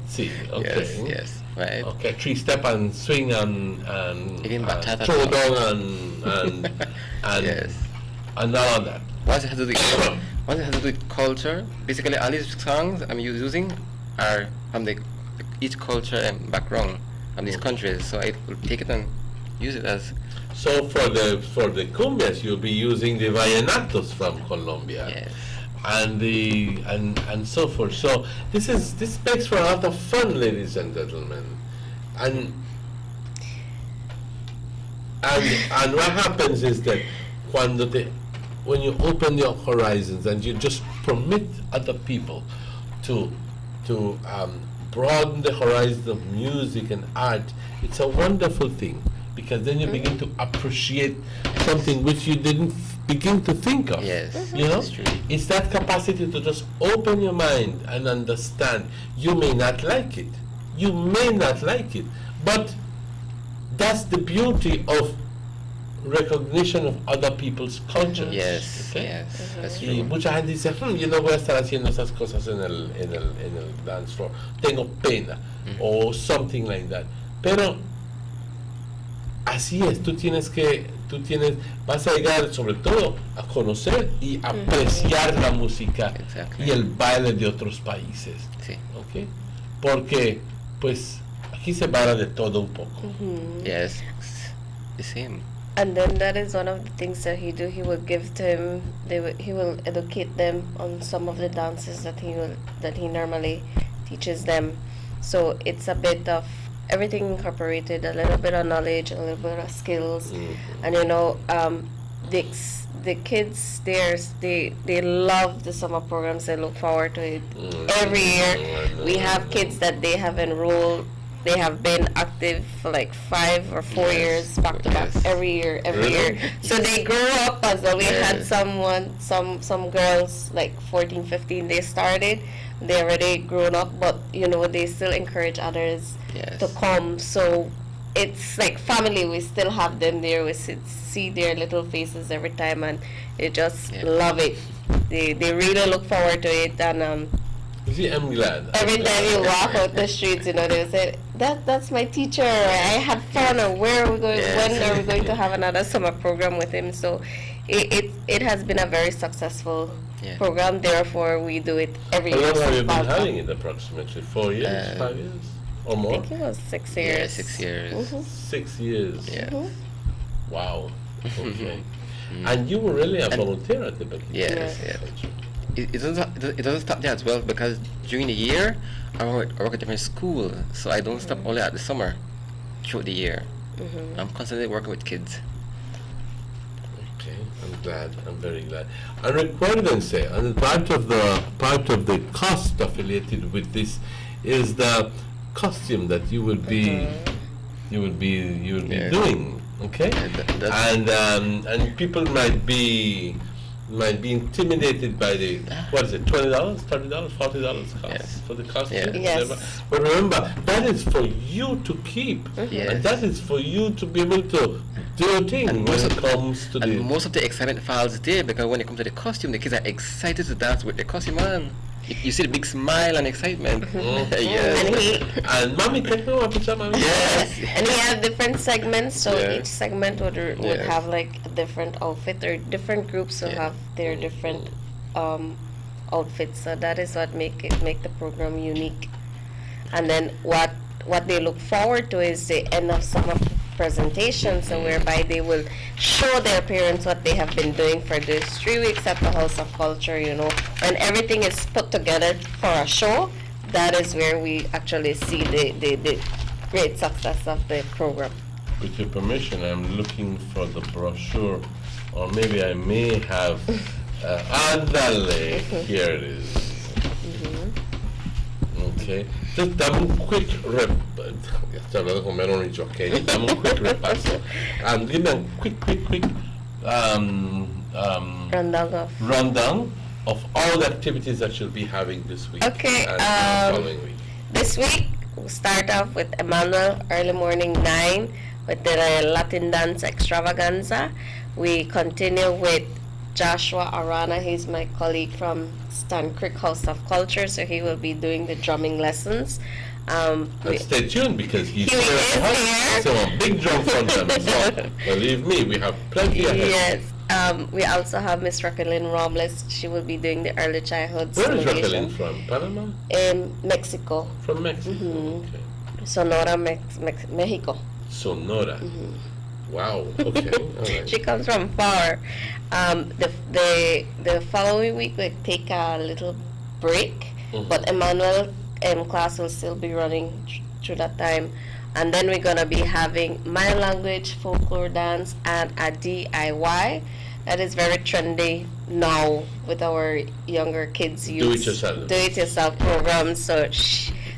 Speaker 2: Sí, okay.
Speaker 9: Yes, right.
Speaker 2: Okay, three-step and swing and
Speaker 9: Even bachata.
Speaker 2: throwdown and
Speaker 9: Yes.
Speaker 2: and all of that.
Speaker 9: Once it has to do with culture, basically all these songs I'm using are from each culture and background of these countries. So I will take it and use it as.
Speaker 2: So for the cumbias, you'll be using the vallenatos from Colombia.
Speaker 9: Yes.
Speaker 2: And and so forth. So this makes for a lot of fun, ladies and gentlemen. And what happens is that when you open your horizons and you just permit other people to broaden the horizon of music and art, it's a wonderful thing, because then you begin to appreciate something which you didn't begin to think of.
Speaker 9: Yes,
Speaker 2: you know,
Speaker 9: that's true.
Speaker 2: it's that capacity to just open your mind and understand. You may not like it, but that's the beauty of recognition of other people's cultures.
Speaker 9: Yes,
Speaker 2: okay?
Speaker 9: yes, that's
Speaker 2: Y
Speaker 9: true.
Speaker 2: mucha gente dice, yo no voy a estar haciendo esas cosas en el dance floor, tengo pena, o something like that. Pero así es, vas a llegar sobre todo a conocer y apreciar la música y el baile de otros países.
Speaker 9: Sí.
Speaker 2: ¿Ok? Porque, pues, aquí se baila de todo un poco.
Speaker 9: Yes, the same.
Speaker 16: And then that is one of the things that he do. He will give them. He will educate them on some of the dances that he normally teaches them. So it's a bit of everything incorporated, a little bit of knowledge, a little bit of skills, and the kids there, they love the summer programs. They look forward to it every year. We have kids that they have enrolled. They have been active for like 5 or 4 years back to back every year. So they grow up as though we had some girls like 14, 15. They started. They already grown up, but they still encourage others to come. So it's like family. We still have them there. We see their little faces every time, and they just love it. They really look forward to it, and
Speaker 2: I'm glad.
Speaker 16: Every time you walk out the streets, they will say, that's my teacher. I had fun. Or where are we going? When are we going to have another summer program with him? So it has been a very successful program. Therefore, we do it every year.
Speaker 2: How long have you been having it? Approximately 4 years, 5 years, or more?
Speaker 16: I think it was 6 years.
Speaker 9: Yeah, 6 years.
Speaker 2: 6 years.
Speaker 9: Yeah.
Speaker 2: Wow. Okay. And you were really a volunteer at the beginning.
Speaker 9: Yes. It doesn't stop there as well, because during the year I work at different school, so I don't stop only at the summer. Throughout the year, I'm constantly working with kids.
Speaker 2: Okay, I'm glad. I'm very glad. And recuérdense, and part of the cost affiliated with this is the costume that you will be doing. Okay, and people might be intimidated by the $20, $30, $40 cost for the costume.
Speaker 16: Yes.
Speaker 2: But remember, that is for you to keep, and that is for you to be able to do your thing when it comes to the.
Speaker 9: Most of the excitement falls there, because when it comes to the costume, the kids are excited to dance with the costume on. You see the big smile and excitement.
Speaker 16: Yes.
Speaker 2: And mommy, can you have a picture, mommy?
Speaker 16: Yes. And he has different segments, so each segment would have like a different outfit, or different groups will have their different outfits. So that is what make the program unique. And then what they look forward to is the end of summer presentation, so whereby they will show their parents what they have been doing for these 3 weeks at the House of Culture. When everything is put together for a show, that is where we actually see the great success of the program.
Speaker 2: With your permission, I'm looking for the brochure, or maybe I may have. Andale, here it is. Okay, just dame un quick estoy hablando con Meronich, okay? Dame un quick repaso. Give me a quick rundown of all the activities that you'll be having this week.
Speaker 16: Okay,
Speaker 2: and following week.
Speaker 16: This week we'll start off with Emmanuel early morning 9 with the Latin dance extravaganza. We continue with Joshua Arana. He's my colleague from Stan Creek House of Culture, so he will be doing the drumming lessons.
Speaker 2: And stay tuned because he's
Speaker 16: He
Speaker 2: here.
Speaker 16: is
Speaker 2: So a big drum from them. So believe me, we have plenty ahead.
Speaker 16: Yes. We also have Miss Raquelin Robles. She will be doing the early childhood
Speaker 2: Where is
Speaker 16: simulation.
Speaker 2: Raquelin from? Panama?
Speaker 16: In Mexico.
Speaker 2: From Mexico. Okay.
Speaker 16: Sonora, Mexico.
Speaker 2: Sonora. Wow. Okay. All right.
Speaker 16: She comes from far. The following week we take a little break, but Emmanuel class will still be running through that time, and then we're gonna be having my language, folklore dance, and a DIY that is very trendy now with our younger kids.
Speaker 2: Do it yourself.
Speaker 16: Do it yourself program. So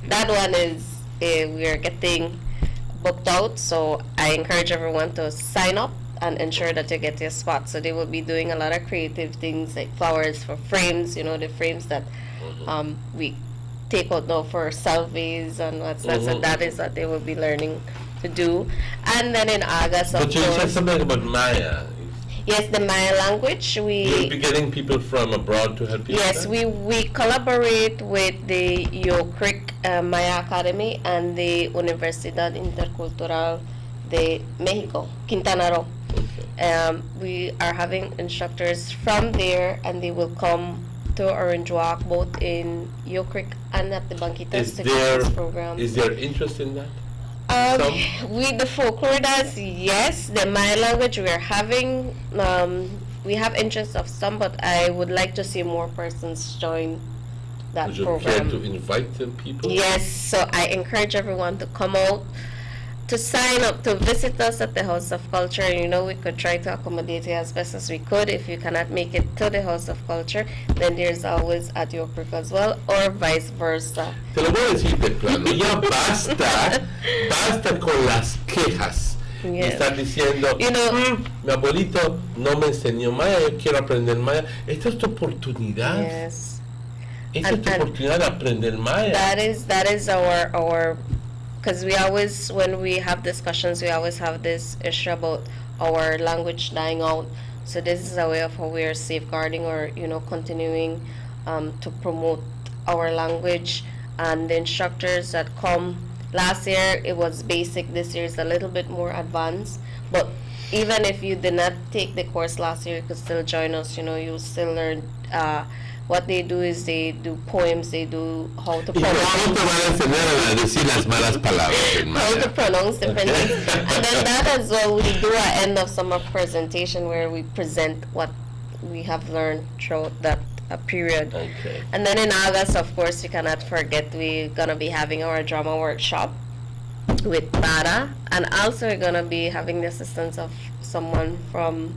Speaker 16: that one is we are getting booked out, so I encourage everyone to sign up and ensure that you get your spot. So they will be doing a lot of creative things like flowers for frames, the frames that we take out now for selfies and what's that. So that is what they will be learning to do. And then in August, of
Speaker 2: But you said something about Maya.
Speaker 16: Yes, the Maya language.
Speaker 2: You'll be getting people from abroad to help you.
Speaker 16: Yes, we collaborate with the Yo Creek Maya Academy and the Universidad Intercultural de Mexico, Quintana Roo. We are having instructors from there, and they will come to Orange Walk, both in Yo Creek and at the Banquitas to get this program.
Speaker 2: Is there interest in that?
Speaker 16: With the folklore dance, yes. The Maya language, we are having, we have interest of some, but I would like to see more persons join that
Speaker 2: Would you
Speaker 16: program.
Speaker 2: care to invite them people?
Speaker 16: Yes, so I encourage everyone to come out, to sign up, to visit us at the House of Culture. We could try to accommodate you as best as we could. If you cannot make it to the House of Culture, then there's always at Yo Creek as well, or vice versa.
Speaker 2: Te lo voy a decir de plano, ya basta con las quejas. Y
Speaker 16: Yes.
Speaker 2: estar diciendo, mi abuelito no me enseñó Maya, yo quiero aprender Maya. Esta es tu oportunidad.
Speaker 16: Yes.
Speaker 2: Esta es tu oportunidad de aprender Maya.
Speaker 16: That is our because we always, when we have discussions, we always have this issue about our language dying out. So this is a way of how we are safeguarding or continuing to promote our language. And the instructors that come, last year it was basic, this year is a little bit more advanced. But even if you did not take the course last year, you could still join us. You'll still learn. What they do is they do poems, they do how to pronounce.
Speaker 2: ¿Cómo te van a enseñar a decir las malas palabras en
Speaker 16: How
Speaker 2: Maya?
Speaker 16: to pronounce different things. And then that as well, we do an end of summer presentation where we present what we have learned throughout that period.
Speaker 2: Okay.
Speaker 16: And then in August, of course, we cannot forget, we're going to be having our drama workshop with Bada. And also we're going to be having the assistance of someone from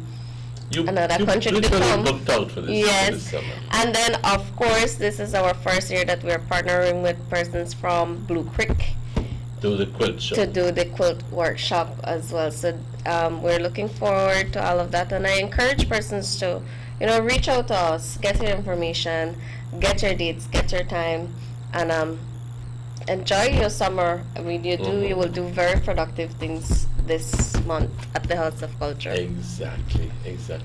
Speaker 16: another country to
Speaker 2: literally
Speaker 16: come.
Speaker 2: booked out for this,
Speaker 16: Yes.
Speaker 2: for this summer.
Speaker 16: And then, of course, this is our first year that we're partnering with persons from Blue Creek
Speaker 2: Do the quilt show.
Speaker 16: to do the quilt workshop as well. So we're looking forward to all of that. And I encourage persons to, reach out to us, get your information, get your dates, get your time, and enjoy your summer. I mean, you will do very productive things this month at the House of Culture.
Speaker 2: Exactly.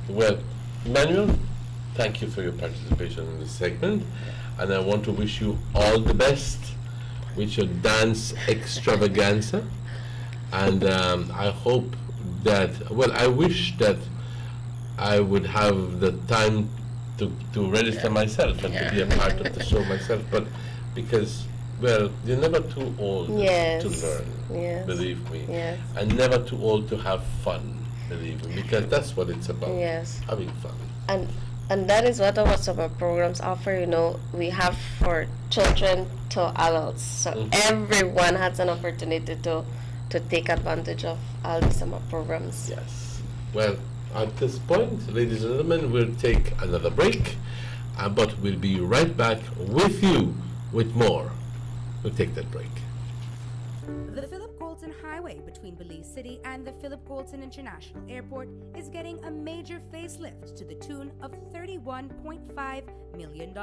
Speaker 2: Well, Emmanuel, thank you for your participation in this segment, and I want to wish you all the best with your dance extravaganza, and I hope that, I wish that I would have the time to register myself and to be a part of the show myself, but because you're never too old to learn, believe me, and never too old to have fun, believe me, because that's what it's about, having fun.
Speaker 16: And that is what our summer programs offer. We have for children to adults, so everyone has an opportunity to take advantage of all the summer programs.
Speaker 2: Yes. Well, at this point, ladies and gentlemen, we'll take another break, but we'll be right back with you with more. We'll take that break.
Speaker 3: The Philip Colton Highway between Belize City and the Philip Colton International Airport is getting a major facelift to the tune of $31.5 million.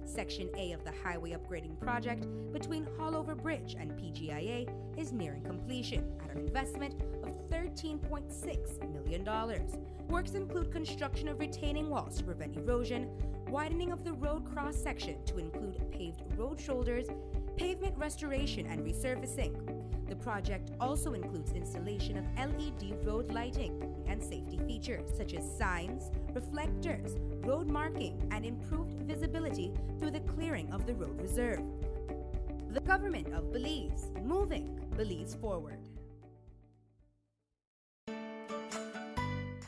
Speaker 3: Section A of the highway upgrading project between Haulover Bridge and PGIA is nearing completion at an investment of $13.6 million. Works include construction of retaining walls to prevent erosion, widening of the road cross-section to include paved road shoulders, pavement restoration and resurfacing. The project also includes installation of LED road lighting and safety features such as signs, reflectors, road marking, and improved visibility through the clearing of the road reserve. The government of Belize, moving Belize forward.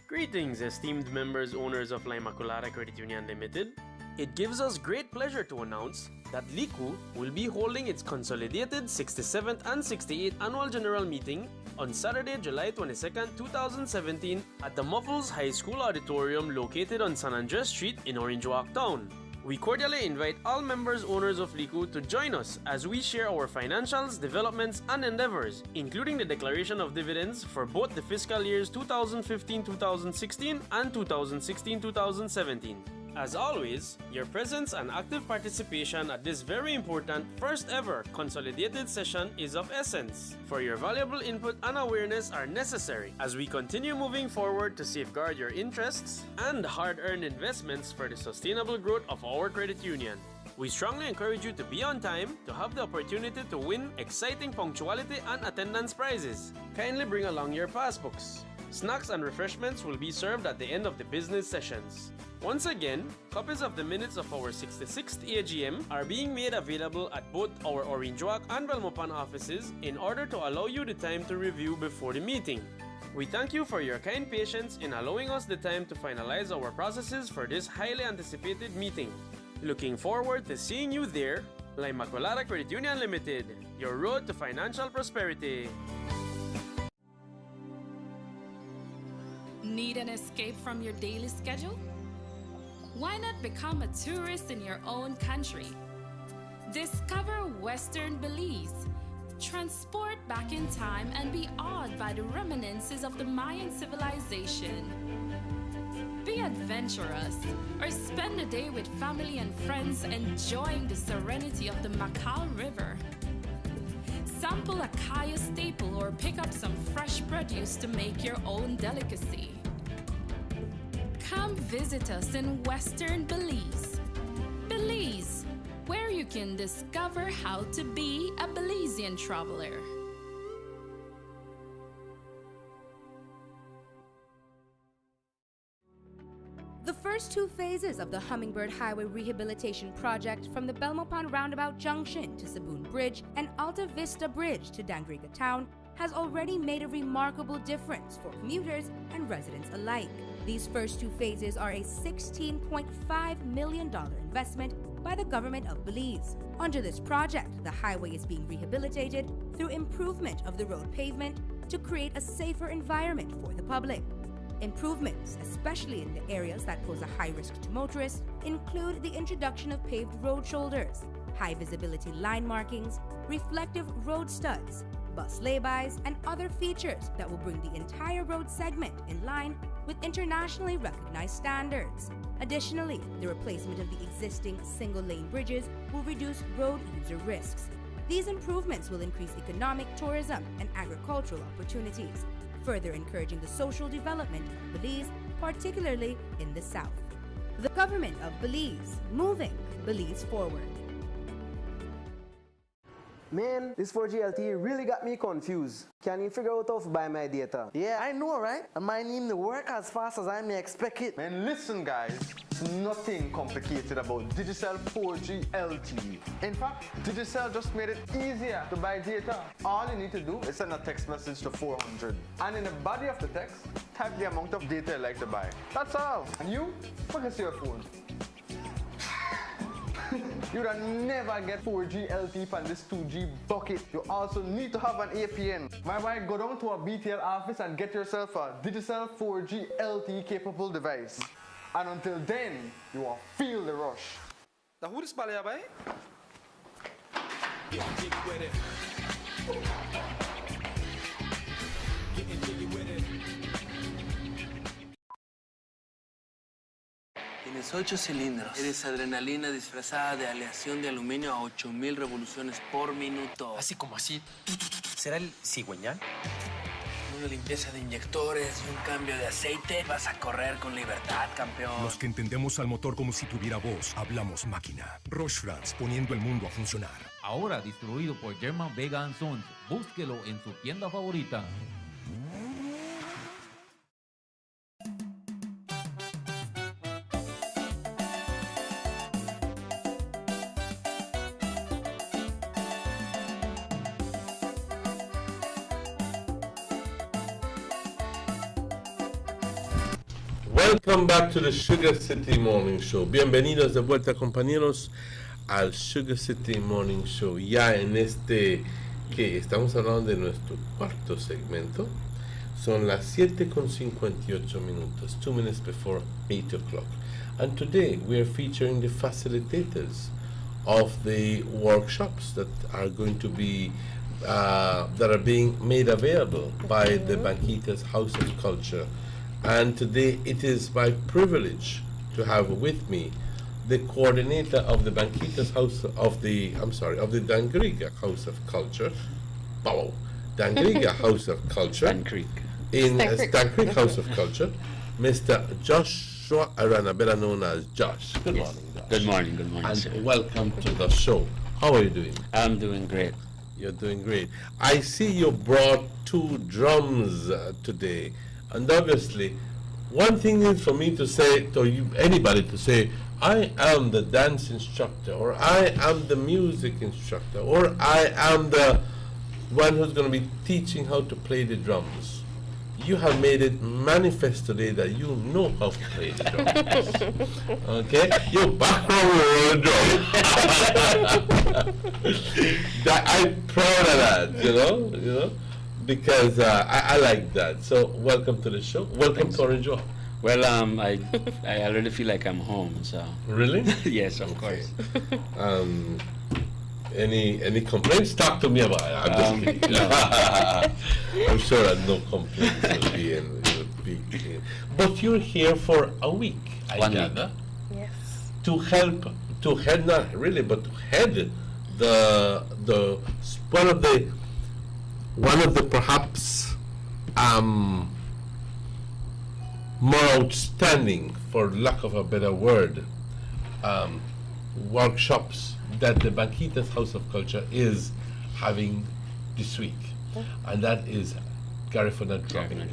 Speaker 21: Greetings, esteemed members, owners of La Immaculada Credit Union Limited. It gives us great pleasure to announce that LICU will be holding its consolidated 67th and 68th Annual General Meeting on Saturday, July 22nd, 2017 at the Muffles High School Auditorium located on San Andres Street in Orange Walk Town. We cordially invite all members owners of LICU to join us as we share our financials, developments, and endeavors, including the declaration of dividends for both the fiscal years 2015-2016 and 2016-2017. As always, your presence and active participation at this very important first ever consolidated session is of essence, for your valuable input and awareness are necessary as we continue moving forward to safeguard your interests and hard-earned investments for the sustainable growth of our credit union. We strongly encourage you to be on time to have the opportunity to win exciting punctuality and attendance prizes. Kindly bring along your passbooks. Snacks and refreshments will be served at the end of the business sessions. Once again, copies of the minutes of our 66th AGM are being made available at both our Orange Walk and Belmopan offices in order to allow you the time to review before the meeting. We thank you for your kind patience in allowing us the time to finalize our processes for this highly anticipated meeting. Looking forward to seeing you there. La Immaculada Credit Union Limited, your road to financial prosperity.
Speaker 12: Need an escape from your daily schedule? Why not become a tourist in your own country? Discover Western Belize. Transport back in time and be awed by the reminiscences of the Mayan civilization. Be adventurous or spend a day with family and friends enjoying the serenity of the Macau River. Sample a kaya staple or pick up some fresh produce to make your own delicacy. Come visit us in Western Belize. Belize, where you can discover how to be a Belizean traveler.
Speaker 3: The first two phases of the Hummingbird Highway Rehabilitation Project from the Belmopan Roundabout Junction to Saboon Bridge and Alta Vista Bridge to Dangriga Town has already made a remarkable difference for commuters and residents alike. These first two phases are a $16.5 million investment by the government of Belize. Under this project, the highway is being rehabilitated through improvement of the road pavement to create a safer environment for the public. Improvements, especially in the areas that pose a high risk to motorists, include the introduction of paved road shoulders, high visibility line markings, reflective road studs, bus laybys, and other features that will bring the entire road segment in line with internationally recognized standards. Additionally, the replacement of the existing single-lane bridges will reduce road user risks. These improvements will increase economic, tourism, and agricultural opportunities, further encouraging the social development of Belize, particularly in the south. The government of Belize, moving Belize forward.
Speaker 4: Man, this 4G LTE really got me confused. Can you figure out how to buy my data?
Speaker 5: Yeah, I know, right? I might need to work as fast as I may expect it.
Speaker 6: Man, listen guys, nothing complicated about Digicel 4G LTE. In fact, Digicel just made it easier to buy data. All you need to do is send a text message to 400. And in the body of the text, type the amount of data you like to buy. That's all. And you, focus your phone. You'd never get 4G LTE from this 2G bucket. You also need to have an APN. Why go down to a BTL office and get yourself a Digicel 4G LTE capable device. And until then, you will feel the rush.
Speaker 1: The who is Balia Bay?
Speaker 7: Getting jiggy with it. Getting jiggy with it.
Speaker 8: Tienes 8 cilindros. Eres adrenalina disfrazada de aleación de aluminio a 8000 revoluciones por minuto.
Speaker 22: Así como así. ¿Será el cigüeñal?
Speaker 8: una limpieza de inyectores y un cambio de aceite, vas a correr con libertad, campeón.
Speaker 10: Los que entendemos al motor como si tuviera voz, hablamos máquina. Roche France, poniendo el mundo a funcionar.
Speaker 11: Ahora distribuido por German Vega & Sons. Búsquelo en su tienda favorita.
Speaker 2: Welcome back to the Sugar City Morning Show. Bienvenidos de vuelta, compañeros, al Sugar City Morning Show. Ya en este que estamos hablando de nuestro cuarto segmento. Son las 7:58 minutos, 2 minutes before 8 o'clock. And today we are featuring the facilitators of the workshops that are going to be that are being made available by the Banquitas House of Culture. And today it is my privilege to have with me the coordinator of the Banquitas House of the Dangriga House of Culture. Wow, Dangriga House of Culture. Stan Creek House of Culture, Mr. Joshua Arana, better known as Josh. Good morning, Josh.
Speaker 22: Good morning,
Speaker 2: And
Speaker 22: sir.
Speaker 2: welcome to the show. How are you doing?
Speaker 22: I'm doing great.
Speaker 2: You're doing great. I see you brought 2 drums today. And obviously, one thing is for me to say, to you, anybody to say, I am the dance instructor, or I am the music instructor, or I am the one who's going to be teaching how to play the drums. You have made it manifest today that you know how to play the drums. Okay? You're background I'm proud of that, you know? Because I like that. So welcome to the show. Welcome to Orange Walk.
Speaker 22: Well, I already feel like I'm home, so.
Speaker 2: Really?
Speaker 22: Yes, of course.
Speaker 2: Any complaints? Talk to me about it. I'm just kidding.
Speaker 22: No.
Speaker 2: I'm sure that no complaints will be in. But you're here for a week, I
Speaker 22: 1
Speaker 2: gather.
Speaker 22: week.
Speaker 2: Yes. To help, to head, not really, but to head one of the perhaps more outstanding, for lack of a better word, workshops that the Banquitas House of Culture is having this week, and that is Garifuna drumming.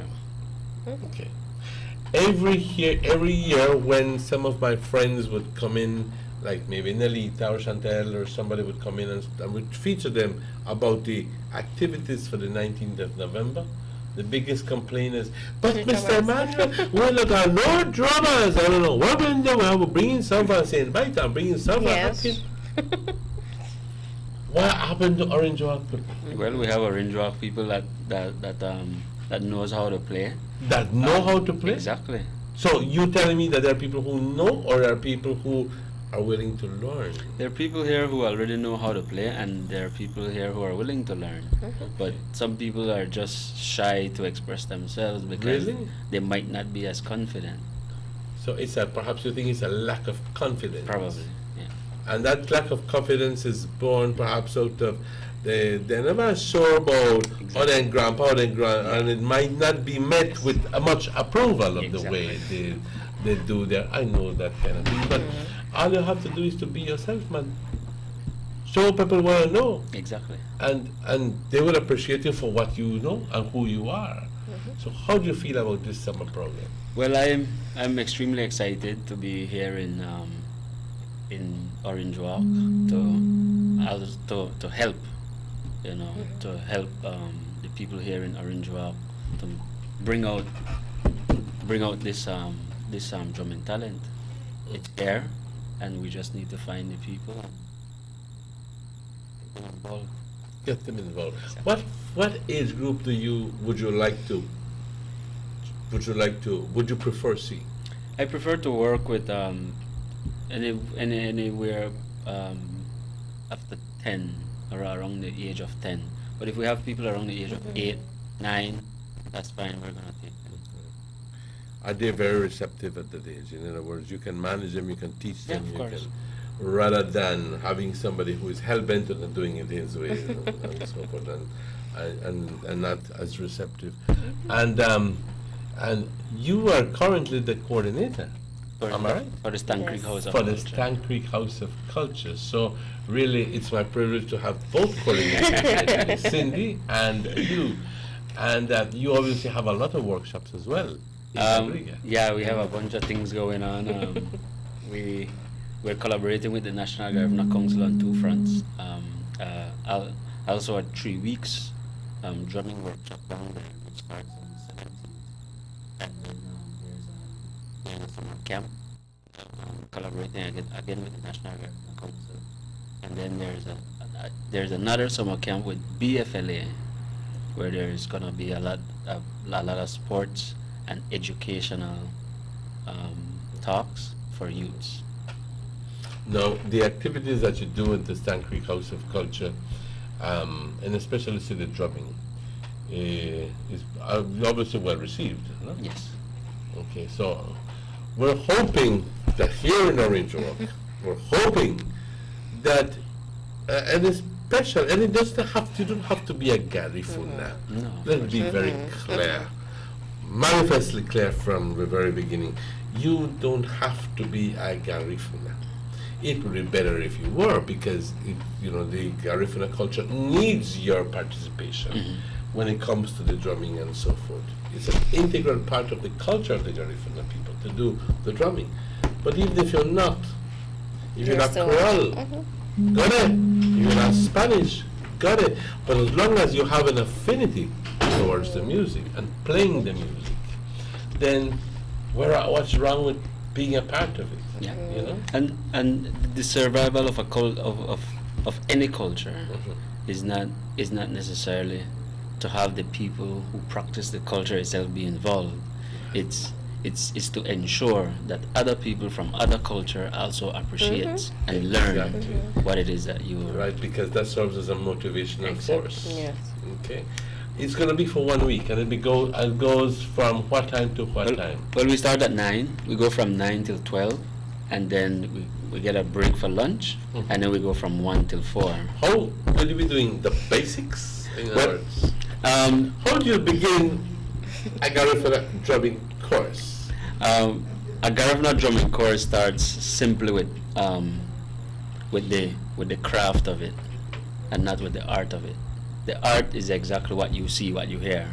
Speaker 2: Okay. Every year when some of my friends would come in, like maybe Nelita or Chantel or somebody would come in and would feature them about the activities for the 19th of November, the biggest complaint is, but Mr. Emmanuel, we got no drummers. I don't know what we're doing. We're bringing someone saying, right, I'm bringing someone.
Speaker 22: Yes.
Speaker 2: What happened to Orange Walk?
Speaker 22: Well, we have Orange Walk people that knows how to play.
Speaker 2: That know how to play?
Speaker 22: Exactly.
Speaker 2: So you telling me that there are people who know, or there are people who are willing to learn?
Speaker 22: There are people here who already know how to play, and there are people here who are willing to learn. But some people are just shy to express themselves because
Speaker 2: Really?
Speaker 22: they might not be as confident.
Speaker 2: So it's perhaps you think it's a lack of confidence.
Speaker 22: Probably, yeah.
Speaker 2: And that lack of confidence is born perhaps out of they're never sure about how their grandpa, and it might not be met with much approval of the way they do their. I know that kind of thing, but all you have to do is to be yourself, man. So people want to know.
Speaker 22: Exactly.
Speaker 2: And they will appreciate you for what you know and who you are. So how do you feel about this summer program?
Speaker 22: Well, I'm extremely excited to be here in Orange Walk to help, to help the people here in Orange Walk to bring out this drumming talent. It's there, and we just need to find the people and get them involved.
Speaker 2: Get them involved. What age group would you prefer see?
Speaker 22: I prefer to work with anywhere after 10 or around the age of 10. But if we have people around the age of 8, 9, that's fine. We're gonna take them.
Speaker 2: Are they very receptive at that age? In other words, you can manage them, you can teach them,
Speaker 22: Yeah, of course.
Speaker 2: rather than having somebody who is hell bent on doing it his way and so forth. and not as receptive. And you are currently the coordinator. Am I right?
Speaker 22: For the Stann Creek House of
Speaker 2: For the
Speaker 22: Culture.
Speaker 2: Stann Creek House of Culture. So really, it's my privilege to have both coordinators, Cindy and you. And you obviously have a lot of workshops as well. in Dangrigga.
Speaker 22: Yeah, we have a bunch of things going on. We're collaborating with the National Governor Council on two fronts. Also at 3 weeks drumming workshop down there, which starts on the 17th. And then there's a summer camp collaborating again with the National Governor Council. And then there's another summer camp with BFLA, where there's gonna be a lot of sports and educational talks for youths.
Speaker 2: Now, the activities that you do at the Stann Creek House of Culture, and especially the drumming, is obviously well received. No?
Speaker 22: Yes.
Speaker 2: Okay, so we're hoping that here in Orange Walk, we're hoping that, and it's special, and it doesn't have to, you don't have to be a Garifuna.
Speaker 22: No.
Speaker 2: Let's be very clear, manifestly clear from the very beginning. You don't have to be a Garifuna. It would be better if you were, because the Garifuna culture needs your participation when it comes to the drumming and so forth. It's an integral part of the culture of the Garifuna people to do the drumming. But even if you're not, if you're not Creole, got it. If you're not Spanish, got it. But as long as you have an affinity towards the music and playing the music, then what's wrong with being a part of it?
Speaker 22: Yeah.
Speaker 2: You know?
Speaker 22: And the survival of of any culture is not necessarily to have the people who practice the culture itself be involved. It's to ensure that other people from other culture also appreciate and learn what it is that you
Speaker 2: right, because that serves as a motivational force.
Speaker 16: Yes.
Speaker 2: Okay. It's going to be for 1 week, and it goes from what time to what time?
Speaker 22: Well, we start at 9. We go from 9 till 12, and then we get a break for lunch, and then we go from 1 till 4.
Speaker 2: How will you be doing the basics? In other words, how do you begin a Garifuna drumming course?
Speaker 22: A Garifuna drumming course starts simply with the craft of it, and not with the art of it. The art is exactly what you see, what you hear.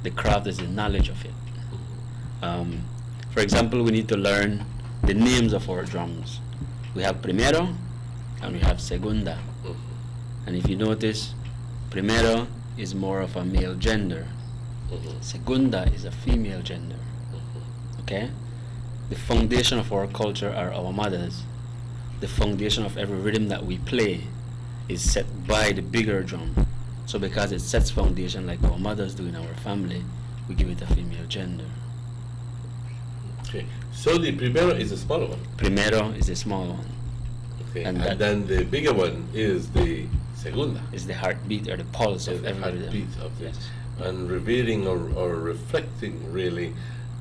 Speaker 22: The craft is the knowledge of it. For example, we need to learn the names of our drums. We have primero and we have segunda. And if you notice, primero is more of a male gender. Segunda is a female gender. Okay? The foundation of our culture are our mothers. The foundation of every rhythm that we play is set by the bigger drum. So because it sets foundation like our mothers do in our family, we give it a female gender.
Speaker 2: Okay. So the primero is the smaller one.
Speaker 22: Primero is the small one.
Speaker 2: Okay. And then the bigger one is the segunda.
Speaker 22: Is the heartbeat or the pulse of every rhythm.
Speaker 2: Heartbeat of it. And revealing or reflecting really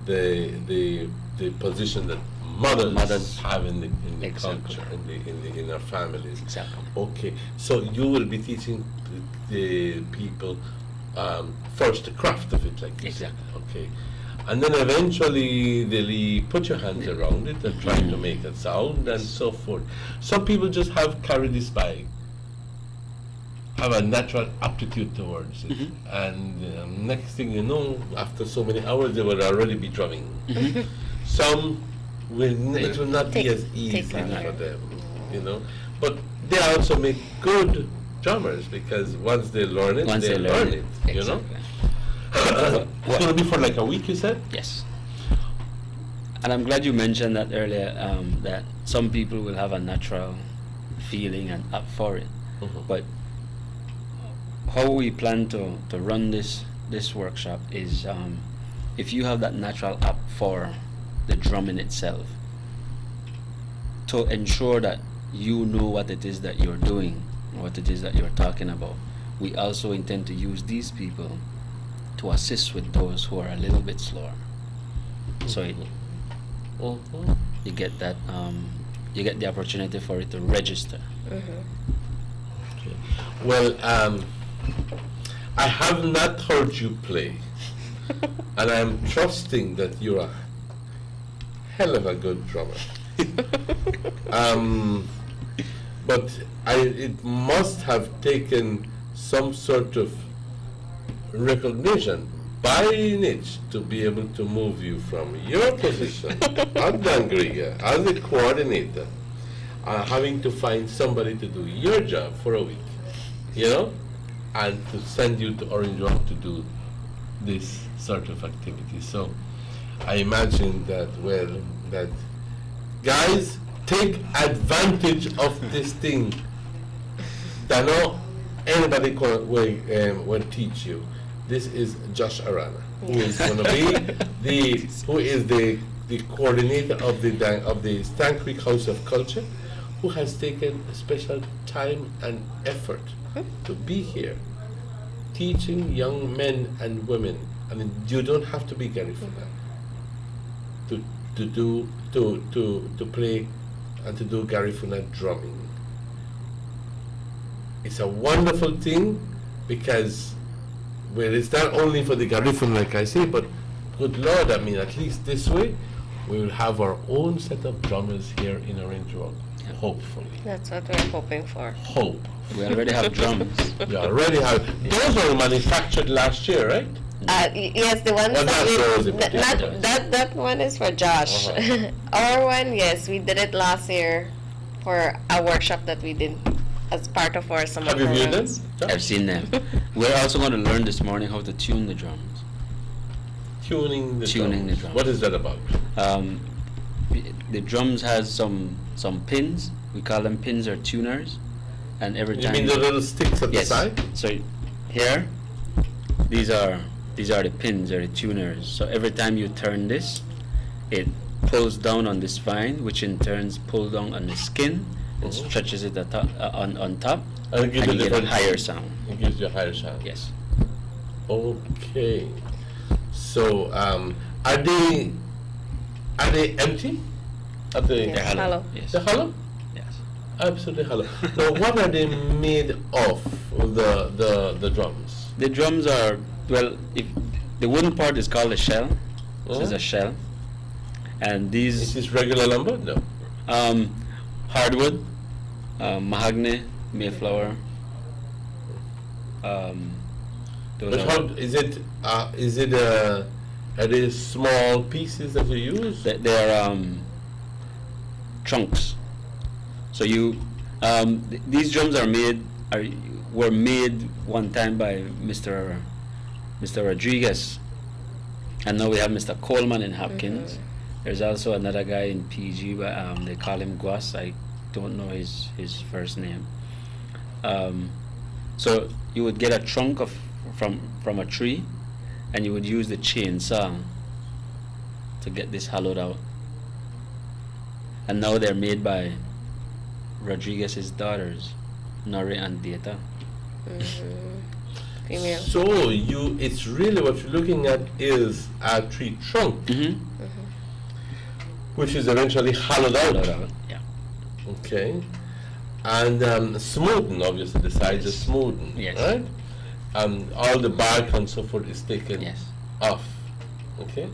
Speaker 2: the position that mothers have in the culture, in our families.
Speaker 22: Exactly.
Speaker 2: Okay, so you will be teaching the people first the craft of it, like this.
Speaker 22: Exactly.
Speaker 2: Okay, and then eventually they'll put your hands around it and try to make a sound and so forth. Some people just carry this by, have a natural aptitude towards it, and next thing you know, after so many hours, they will already be drumming. Some it will not be as easy for them, but they also make good drummers, because once they learn it, they learn it, It's going to be for like a week, you said?
Speaker 22: Yes. And I'm glad you mentioned that earlier, that some people will have a natural feeling and up for it. But how we plan to run this workshop is, if you have that natural up for the drumming itself, to ensure that you know what it is that you're doing, what it is that you're talking about, we also intend to use these people to assist with those who are a little bit slower. So you get that, you get the opportunity for it to register.
Speaker 2: Okay. Well, I have not heard you play, and I'm trusting that you're a hell of a good drummer. But it must have taken some sort of recognition by Nitch to be able to move you from your position at Dangriga as a coordinator, having to find somebody to do your job for a week, you know, and to send you to Orange Walk to do this sort of activity. So I imagine that, well, that guys, take advantage of this thing. That no anybody will teach you. This is Josh Arana, who is going to be the coordinator of the Stann Creek House of Culture, who has taken special time and effort to be here, teaching young men and women. I mean, you don't have to be Garifuna to play and to do Garifuna drumming. It's a wonderful thing because, well, it's not only for the Garifuna, like I say, but good Lord, I mean, at least this way, we will have our own set of drummers here in Orange Walk, hopefully.
Speaker 16: That's what we're hoping for.
Speaker 2: Hope.
Speaker 22: We already have drums.
Speaker 2: We already have. Those were manufactured last year, right?
Speaker 16: Yes, the ones
Speaker 2: Well,
Speaker 16: that one is for Josh. Our one, yes, we did it last year for a workshop that we did as part of our summer
Speaker 2: Have you viewed them?
Speaker 16: programs.
Speaker 22: I've seen them. We're also going to learn this morning how to tune the drums.
Speaker 2: Tuning the drums. What is that about?
Speaker 22: The drums has some pins. We call them pins or tuners, and every
Speaker 2: You
Speaker 22: time.
Speaker 2: mean the little sticks at the
Speaker 22: Yes.
Speaker 2: side?
Speaker 22: So here, these are the pins or the tuners. So every time you turn this, it pulls down on this vine, which in turns pull down on the skin and stretches it on top,
Speaker 2: And it gives
Speaker 22: and
Speaker 2: you
Speaker 22: you get a
Speaker 2: different-
Speaker 22: higher sound.
Speaker 2: It gives you a higher sound.
Speaker 22: Yes.
Speaker 2: Okay. So are they empty? Are they
Speaker 22: They're hollow. Yes.
Speaker 2: They're hollow?
Speaker 22: Yes.
Speaker 2: Absolutely hollow. Now, what are they made of? The drums.
Speaker 22: The drums are, well, if the wooden part is called a shell. This is a shell, and these.
Speaker 2: Is this regular lumber? No.
Speaker 22: Hardwood, mahogany, mayflower. Those
Speaker 2: But
Speaker 22: are-
Speaker 2: how is it? Are they small pieces that you use?
Speaker 22: They are chunks. So these drums were made one time by Mr. Rodriguez, and now we have Mr. Coleman in Hopkins. There's also another guy in PG, but they call him Guas. I don't know his first name. So you would get a trunk from a tree, and you would use the chainsaw to get this hollowed out. And now they're made by Rodriguez's daughters, Nori and Dieta.
Speaker 16: Female.
Speaker 2: So it's really what you're looking at is a tree trunk, which is eventually hollowed out.
Speaker 22: Yeah.
Speaker 2: Okay. And smoothened, obviously, the sides are smoothened,
Speaker 22: Yes.
Speaker 2: right? All the bark and so forth is taken off. Okay.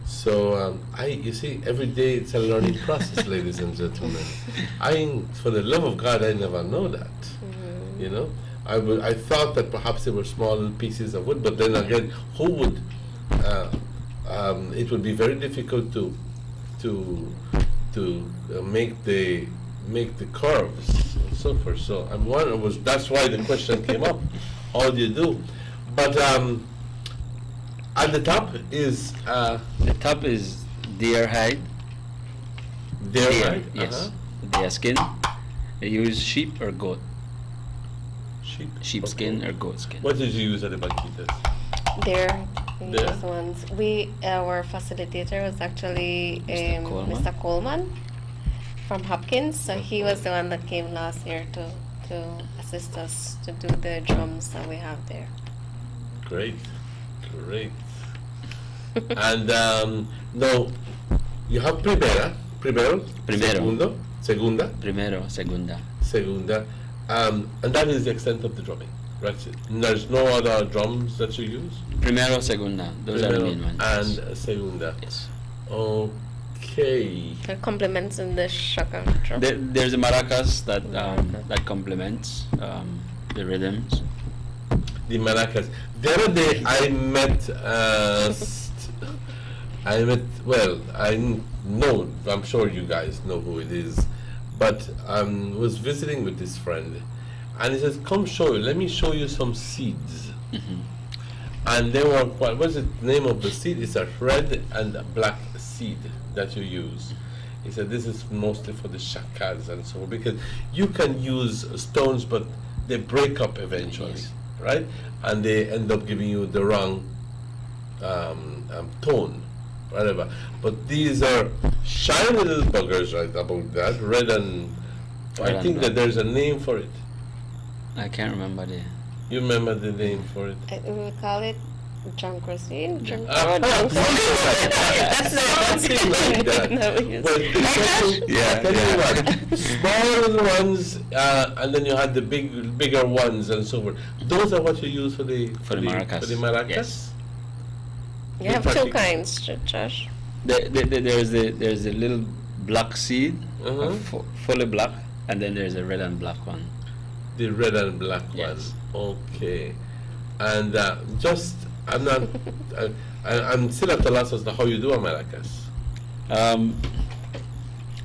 Speaker 2: So you see, every day it's a learning process, ladies and gentlemen. For the love of God, I never know that. You know, I thought that perhaps they were small pieces of wood, but then again, who would? It would be very difficult to make the curves and so forth. So I'm wondering, that's why the question came up. How do you do? But at the top is
Speaker 22: deer hide.
Speaker 2: Deer hide?
Speaker 22: Yes. Deer skin. They use sheep or goat. Sheep skin or goat skin.
Speaker 2: What did you use at the banquitas?
Speaker 16: There,
Speaker 2: There?
Speaker 16: these ones. Our facilitator was actually
Speaker 22: Coleman.
Speaker 16: Mr. Coleman from Hopkins. So he was the one that came last year to assist us to do the drums that we have there.
Speaker 2: Great. And no, you have primero,
Speaker 22: Primero.
Speaker 2: segunda,
Speaker 22: Primero, segunda.
Speaker 2: and that is the extent of the drumming. That's it. There's no other drums that you use?
Speaker 22: Primero, segunda. Those are the main ones.
Speaker 2: And segunda.
Speaker 22: Yes.
Speaker 2: Okay.
Speaker 16: It complements in the shaka drum.
Speaker 22: There's the maracas that that complements the rhythms.
Speaker 2: The maracas. The other day I met, I'm sure you guys know who it is, but was visiting with this friend, and he says, come show you, let me show you some seeds. And they were, what was the name of the seed? It's a red and a black seed that you use. He said this is mostly for the shakas and so on, because you can use stones, but they break up eventually, right? And they end up giving you the wrong tone, whatever. But these are shiny little buggers, right, about that, red and, I think that there's a name for it.
Speaker 22: I can't remember
Speaker 2: You remember the name for it?
Speaker 16: We call it junk racine.
Speaker 2: That's like that. But small ones, and then you had the bigger ones and so forth. Those are what you use for the
Speaker 22: maracas.
Speaker 2: For the maracas.
Speaker 22: Yes.
Speaker 16: You have two kinds, Josh.
Speaker 22: There's the little black seed, fully black, and then there's a red and black one.
Speaker 2: The red and black one. Okay. And I'm not. I'm still at a loss as to how you do a maracas.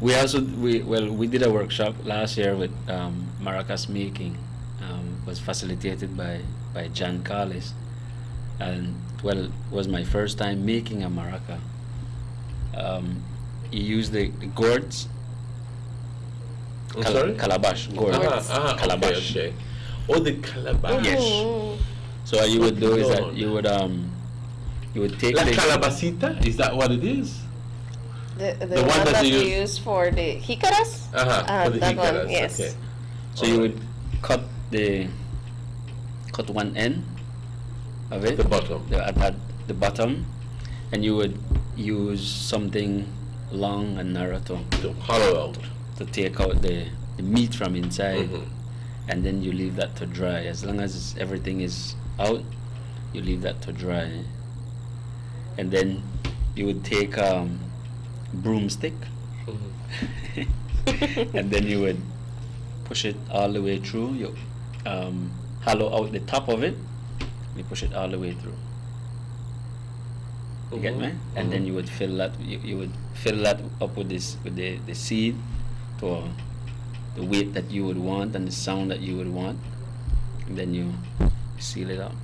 Speaker 22: We did a workshop last year with maracas making. Was facilitated by Jan Carles, and it was my first time making a maraca. You use the gourds.
Speaker 2: Sorry?
Speaker 22: Calabash, gourds. Calabash.
Speaker 2: Okay. Oh, the calabash.
Speaker 22: Yes. So what you would do is that you would take
Speaker 2: La
Speaker 22: the
Speaker 2: calabacita, is that what it is?
Speaker 16: The one that you use for the jicaras?
Speaker 2: For the
Speaker 16: that
Speaker 2: jicaras,
Speaker 16: one, yes.
Speaker 2: okay.
Speaker 22: So you would cut one end of it.
Speaker 2: At the bottom.
Speaker 22: At the bottom, and you would use something long and narrow to
Speaker 2: hollow out,
Speaker 22: to take out the meat from inside, and then you leave that to dry. As long as everything is out, you leave that to dry, and then you would take broomstick, and then you would push it all the way through. You hollow out the top of it. You push it all the way through. You get me? And then you would fill that. You would fill that up with the seed to the weight that you would want and the sound that you would want, and then you seal it up.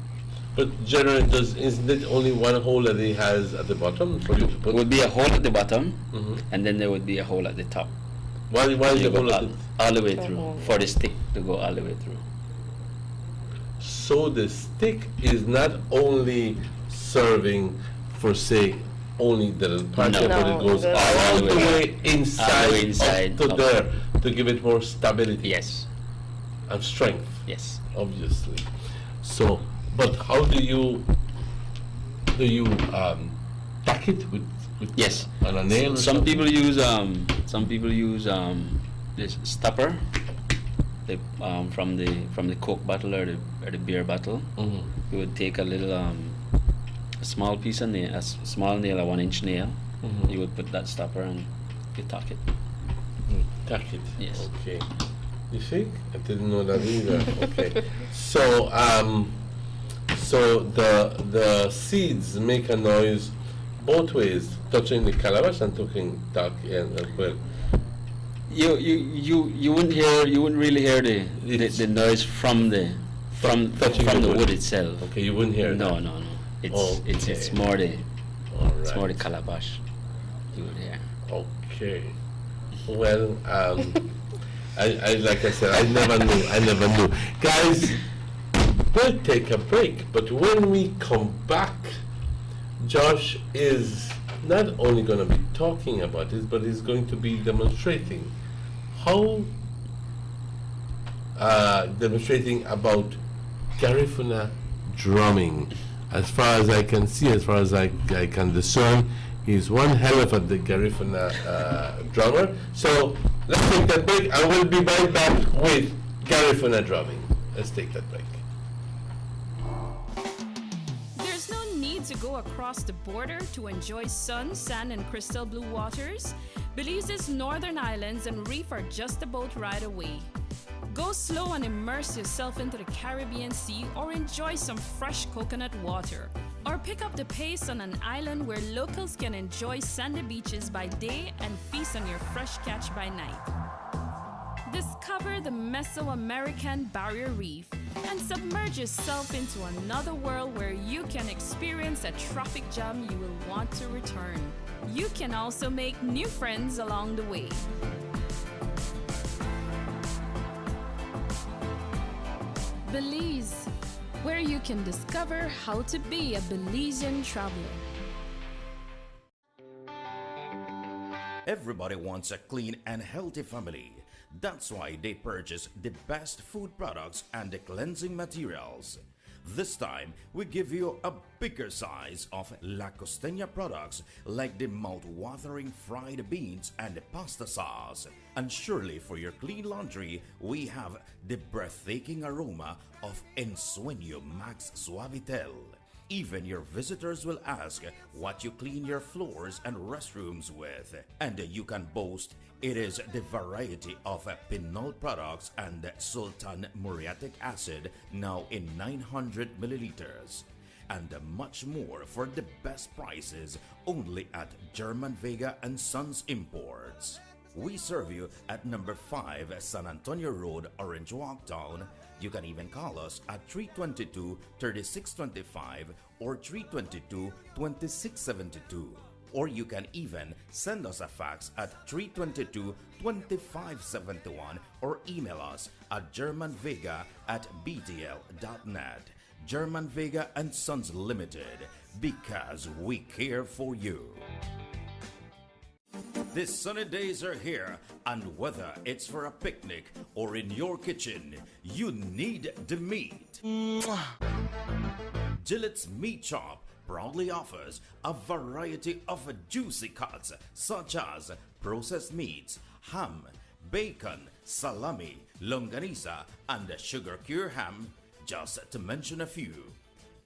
Speaker 2: But generally, isn't it only one hole that it has at the bottom for you to put?
Speaker 22: It would be a hole at the bottom, and then there would be a hole at the top.
Speaker 2: Why is the hole at the
Speaker 22: all the way through for the stick to go all the way through?
Speaker 2: So the stick is not only serving for, say, only the part, but it goes all the way inside, up to there to give it more stability.
Speaker 22: Yes.
Speaker 2: And strength.
Speaker 22: Yes.
Speaker 2: Obviously. So, but how do you tack it with
Speaker 22: yes
Speaker 2: on a nail?
Speaker 22: Some people use this stopper. From the Coke bottle or the beer bottle, you would take a little a small piece of nail, a small nail, a 1-inch nail. You would put that stopper and you tack it.
Speaker 2: Tack it.
Speaker 22: Yes.
Speaker 2: Okay. You think? I didn't know that either. Okay. So so the seeds make a noise both ways, touching the calabash and touching as well.
Speaker 22: You wouldn't really hear the noise from the wood itself.
Speaker 2: Okay, you wouldn't hear
Speaker 22: no
Speaker 2: that.
Speaker 22: no. It's more the calabash you would hear.
Speaker 2: Okay. Well, I like I said, I never knew. Guys, we'll take a break, but when we come back, Josh is not only going to be talking about this, but he's going to be demonstrating about Garifuna drumming. As far as I can see, as far as I can discern, he's one hell of a Garifuna drummer. So let's take that break, and we'll be right back with Garifuna drumming. Let's take that break.
Speaker 12: to go across the border to enjoy sun, sand, and crystal blue waters? Belize's northern islands and reef are just a boat ride away. Go slow and immerse yourself into the Caribbean Sea or enjoy some fresh coconut water. Or pick up the pace on an island where locals can enjoy sandy beaches by day and feast on your fresh catch by night. Discover the Mesoamerican Barrier Reef and submerge yourself into another world where you can experience a traffic jam you will want to return. You can also make new friends along the way. Belize, where you can discover how to be a Belizean traveler.
Speaker 13: Everybody wants a clean and healthy family. That's why they purchase the best food products and the cleansing materials. This time, we give you a bigger size of La Costeña products like the mouth-watering fried beans and the pasta sauce. And surely for your clean laundry, we have the breathtaking aroma of Ensueño Max Suavitel. Even your visitors will ask what you clean your floors and restrooms with. And you can boast it is the variety of Pinol products and Sultan muriatic acid now in 900 milliliters. And much more for the best prices only at German Vega and Sons Imports. We serve you at number 5 San Antonio Road, Orange Walk Town. You can even call us at 322-3625 or 322-2672. Or you can even send us a fax at 322-2571 or email us at germanvega@btl.net. German Vega and Sons Limited, because we care for you. The sunny days are here, and whether it's for a picnic or in your kitchen, you need the meat. Gillette's Meat Shop proudly offers a variety of juicy cuts such as processed meats, ham, bacon, salami, longaniza, and sugar cure ham, just to mention a few.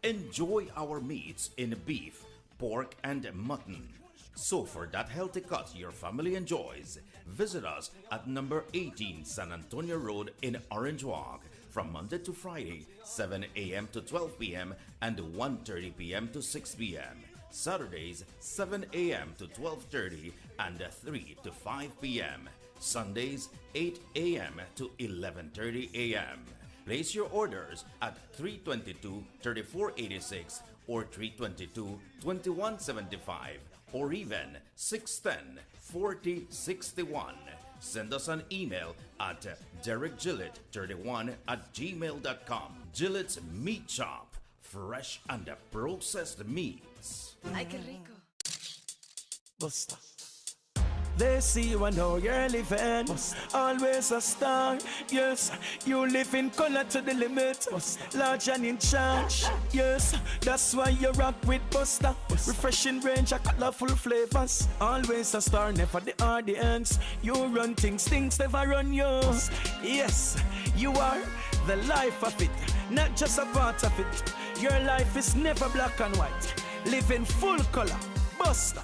Speaker 13: Enjoy our meats in beef, pork, and mutton. So for that healthy cut your family enjoys, visit us at number 18 San Antonio Road in Orange Walk from Monday to Friday, 7 a.m. to 12 p.m. and 1:30 p.m. to 6 p.m. Saturdays, 7 a.m. to 12:30 and 3 to 5 p.m. Sundays, 8 a.m. to 11:30 a.m. Place your orders at 322-3486 or 322-2175 or even 610-4061. Send us an email at derekgillett31@gmail.com. Gillette's Meat Shop, fresh and processed meats.
Speaker 18: Ay, qué rico.
Speaker 15: Busta. They see you and know you're living. Always a star. Yes, you live in color to the limit. Large and in charge. Yes, that's why you rock with Busta. Refreshing range of colorful flavors. Always a star, never the audience. You run things never run you. Yes, you are the life of it, not just a part of it. Your life is never black and white. Live in full color. Busta.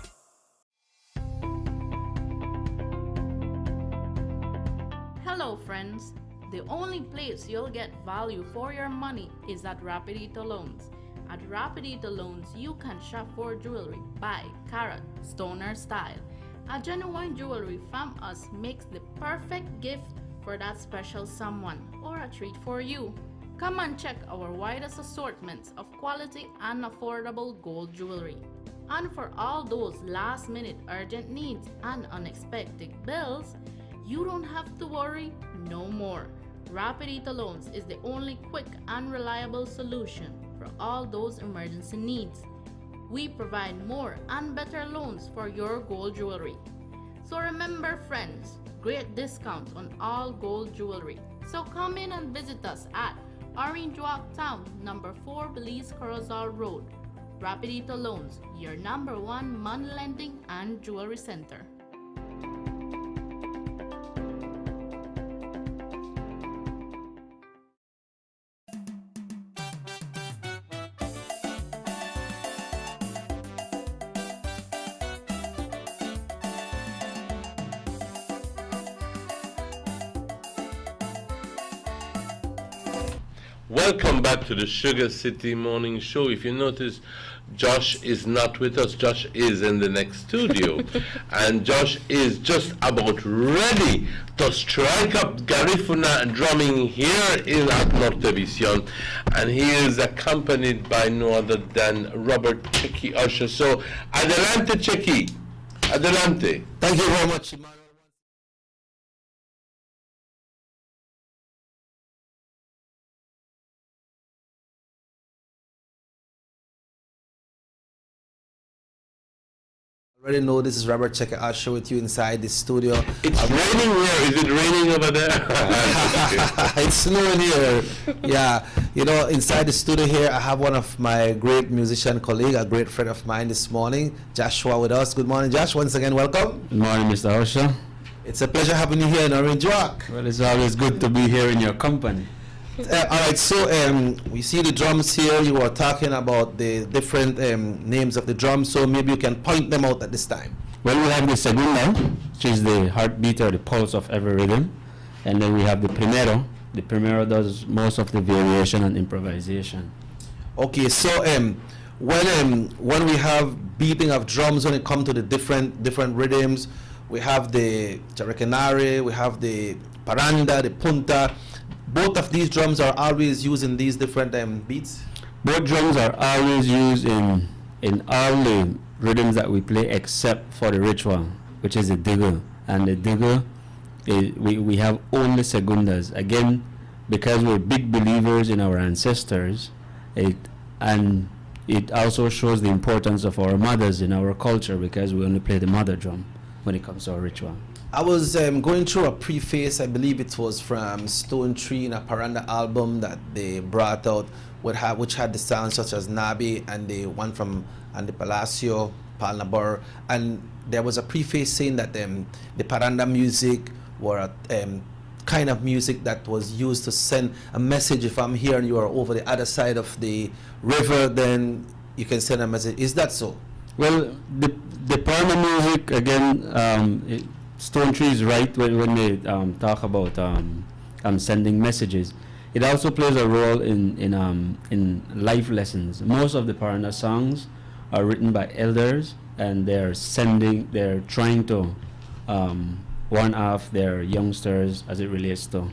Speaker 14: Hello friends, the only place you'll get value for your money is at Rapidito Loans. At Rapidito Loans, you can shop for jewelry by carat, stoner style. A genuine jewelry from us makes the perfect gift for that special someone or a treat for you. Come and check our widest assortments of quality and affordable gold jewelry. And for all those last-minute urgent needs and unexpected bills, you don't have to worry no more. Rapidito Loans is the only quick and reliable solution for all those emergency needs. We provide more and better loans for your gold jewelry. So remember friends, great discounts on all gold jewelry. So come in and visit us at Orange Walk Town, number 4 Belize Corozal Road. Rapidito Loans, your number 1 money lending and jewelry center.
Speaker 2: Welcome back to the Sugar City Morning Show. If you notice, Josh is not with us. Josh is in the next studio. And Josh is just about ready to strike up Garifuna drumming here in at Nortevision. And he is accompanied by no other than Robert Checky Usher. So, adelante, Checky. Adelante.
Speaker 17: Thank you very much, Emmanuel. Already know this is Robert Checker Usher with you inside the studio.
Speaker 2: It's raining here. Is it raining over there?
Speaker 17: It's snowing here. Yeah, you know, inside the studio here, I have one of my great musician colleague, a great friend of mine this morning, Joshua, with us. Good morning, Josh. Once again, welcome.
Speaker 22: Good morning, Mr. Usher.
Speaker 17: It's a pleasure having you here in Orange Rock.
Speaker 22: Well, it's always good to be here in your company.
Speaker 17: All right, so we see the drums here. You were talking about the different names of the drums, so maybe you can point them out at this time.
Speaker 22: Well, we have the segunda, which is the heartbeat or the pulse of every rhythm. And then we have the primero. The primero does most of the variation and improvisation.
Speaker 17: Okay, so when we have beating of drums, when it comes to the different rhythms, we have the characanare, we have the paranda, the punta. Both of these drums are always used in these different beats?
Speaker 22: Both drums are always used in all the rhythms that we play except for the ritual, which is the digger. And the digger, we have only segundas. Again, because we're big believers in our ancestors, and it also shows the importance of our mothers in our culture, because we only play the mother drum when it comes to our ritual.
Speaker 17: I was going through a preface, I believe it was from Stone Tree in a Paranda album that they brought out, which had the sounds such as Nabi and the one from Andy Palacio, Palnabur, and there was a preface saying that the Paranda music were kind of music that was used to send a message. If I'm here and you are over the other side of the river, then you can send a message. Is that so?
Speaker 22: Well, the Paranda music, again, Stone Tree is right when they talk about sending messages. It also plays a role in life lessons. Most of the Paranda songs are written by elders, and they're trying to warn off their youngsters as it relates to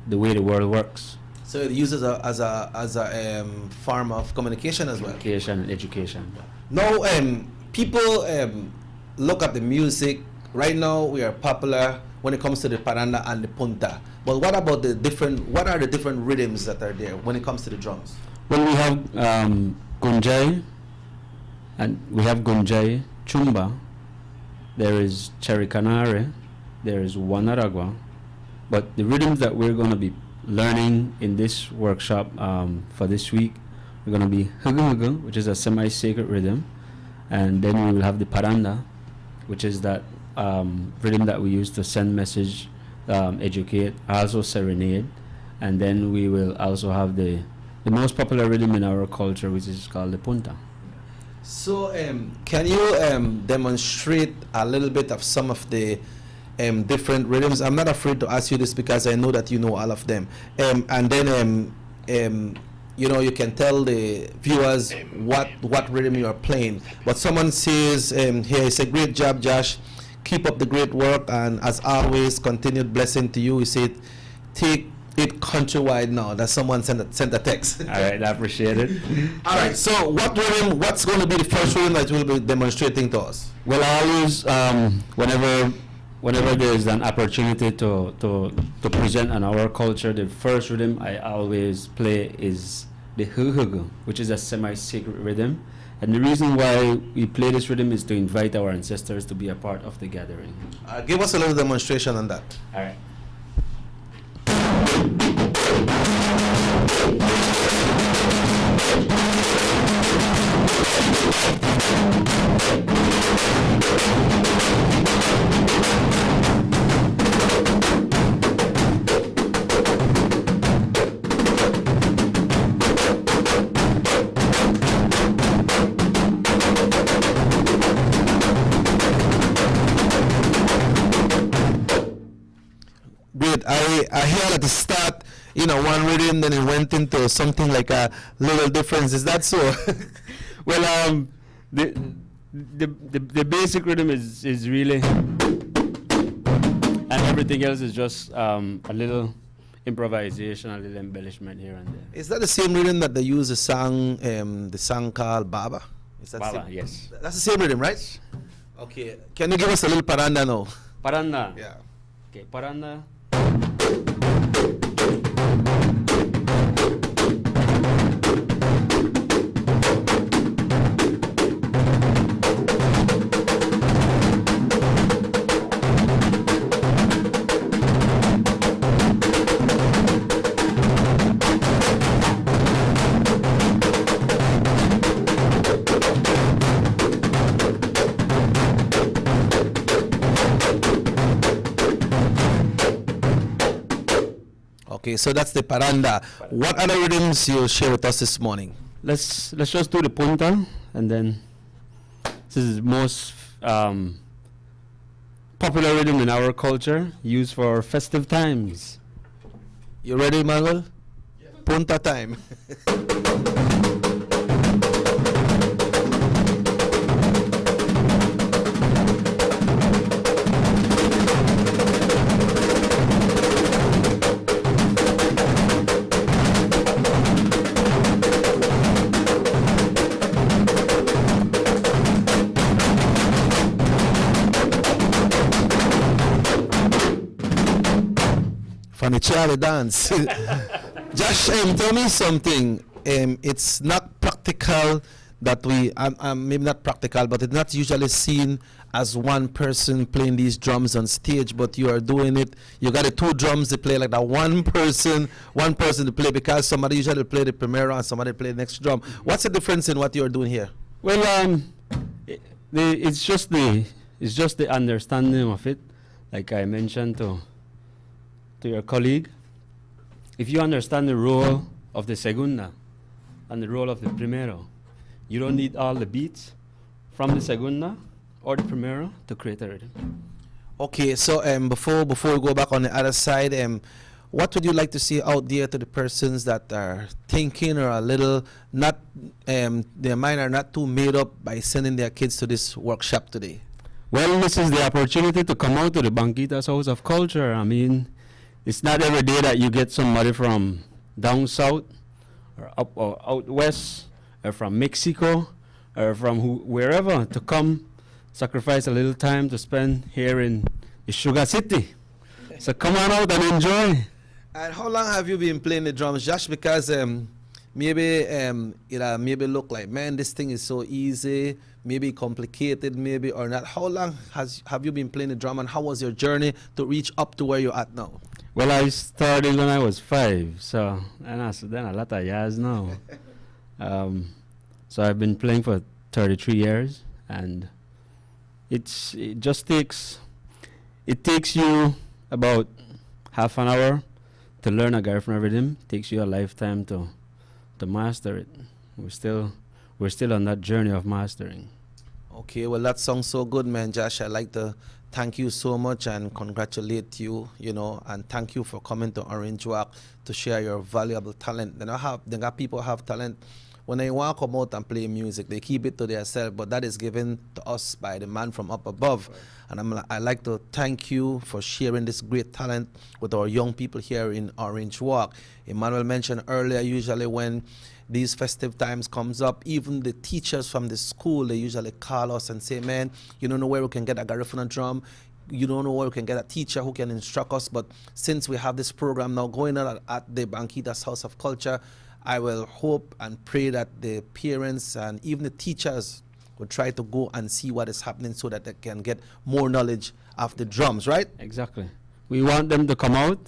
Speaker 22: the way the world works.
Speaker 17: So it uses as a form of communication as well.
Speaker 22: Communication and education.
Speaker 17: Now, people look at the music. Right now, we are popular when it comes to the paranda and the punta. But what about what are the different rhythms that are there when it comes to the drums?
Speaker 22: Well, we have gunjay, and we have gunjay, chumba. There is charicanare, there is wanaragua. But the rhythms that we're going to be learning in this workshop for this week, we're going to be hugu, which is a semi-sacred rhythm. And then we will have the paranda, which is that rhythm that we use to send message, educate, also serenade. And then we will also have the most popular rhythm in our culture, which is called the punta.
Speaker 17: So can you demonstrate a little bit of some of the different rhythms? I'm not afraid to ask you this because I know that you know all of them. And then you can tell the viewers what rhythm you are playing. But someone says here, it's a great job, Josh. Keep up the great work, and as always, continued blessing to you. We say, take it countrywide now. That someone sent a text.
Speaker 22: All right, I appreciate it.
Speaker 17: All right, so what's going to be the first rhythm that you will be demonstrating to us?
Speaker 22: Well, I always, whenever there is an opportunity to present on our culture, the first rhythm I always play is the huhugu, which is a semi-sacred rhythm. And the reason why we play this rhythm is to invite our ancestors to be a part of the gathering.
Speaker 17: Give us a little demonstration on that.
Speaker 22: All right.
Speaker 17: Great. I hear at the start one rhythm, then it went into something like a little difference. Is that so?
Speaker 19: Well, the basic rhythm is really, and everything else is just a little improvisation, a little embellishment here and there.
Speaker 17: Is that the same rhythm that they use the song called Baba? Is that
Speaker 19: Baba,
Speaker 17: same?
Speaker 19: yes.
Speaker 17: That's the same rhythm, right? Okay. Can you give us a little paranda now?
Speaker 19: Paranda?
Speaker 17: Yeah.
Speaker 19: Okay, paranda.
Speaker 17: Okay, so that's the paranda. What other rhythms you'll share with us this morning?
Speaker 19: Let's just do the punta, and then this is the most popular rhythm in our culture, used for festive times.
Speaker 17: You ready, Manuel? Yeah. Punta time. Funny Charlie dance. Josh, tell me something. It's not practical that we, maybe not practical, but it's not usually seen as one person playing these drums on stage, but you are doing it. You got the two drums to play like that. One person to play, because somebody usually play the primero and somebody play the next drum. What's the difference in what you're doing here?
Speaker 19: Well, it's just the understanding of it, like I mentioned to your colleague. If you understand the role of the segunda and the role of the primero, you don't need all the beats from the segunda or the primero to create a rhythm.
Speaker 17: Okay, so before we go back on the other side, what would you like to see out there to the persons that are thinking or a little not, their mind are not too made up by sending their kids to this workshop today?
Speaker 19: Well, this is the opportunity to come out to the Banquitas House of Culture. I mean, it's not every day that you get somebody from down south or up or out west or from Mexico or from wherever to come sacrifice a little time to spend here in the Sugar City. So come on out and enjoy.
Speaker 17: And how long have you been playing the drums? Just because maybe it maybe look like, man, this thing is so easy, maybe complicated, maybe or not. How long have you been playing the drum, and how was your journey to reach up to where you're at now?
Speaker 19: Well, I started when I was 5, so and that's then a lot of years now. So I've been playing for 33 years, and it takes you about half an hour to learn a Garifuna rhythm. It takes you a lifetime to master it. We're still on that journey of mastering.
Speaker 17: Okay, well, that sounds so good, man. Josh, I'd like to thank you so much and congratulate you, and thank you for coming to Orange Walk to share your valuable talent. They got people have talent. When they want to come out and play music, they keep it to themselves, but that is given to us by the man from up above. Right. And I'd like to thank you for sharing this great talent with our young people here in Orange Walk. Emmanuel mentioned earlier, usually when these festive times comes up, even the teachers from the school, they usually call us and say, man, you don't know where we can get a Garifuna drum. You don't know where we can get a teacher who can instruct us. But since we have this program now going on at the Banquitas House of Culture, I will hope and pray that the parents and even the teachers will try to go and see what is happening so that they can get more knowledge of the drums, right?
Speaker 19: Exactly. We want them to come out.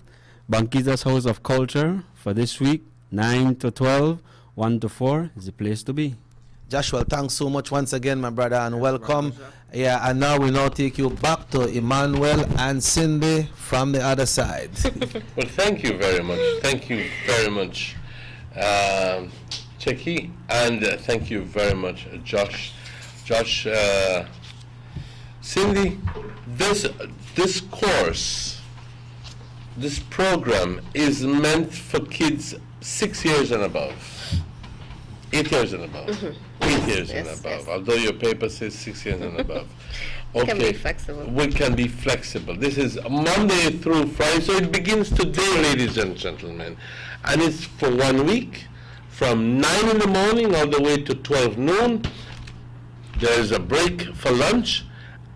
Speaker 19: Banquitas House of Culture for this week, 9 to 12, 1 to 4 is the place to be.
Speaker 17: Joshua, thanks so much once again, my brother, and welcome. Yeah, and now we take you back to Emmanuel and Cindy from the other side.
Speaker 2: Well, thank you very much. Thank you very much, Cheki, and thank you very much, Josh. Cindy, this course this program is meant for kids 6 years and above. 8 years and above. 8 years and above. Although your paper says 6 years and above.
Speaker 16: Okay. Can be flexible.
Speaker 2: We can be flexible. This is Monday through Friday, so it begins today, ladies and gentlemen. And it's for 1 week, from 9 in the morning all the way to 12 noon. There's a break for lunch,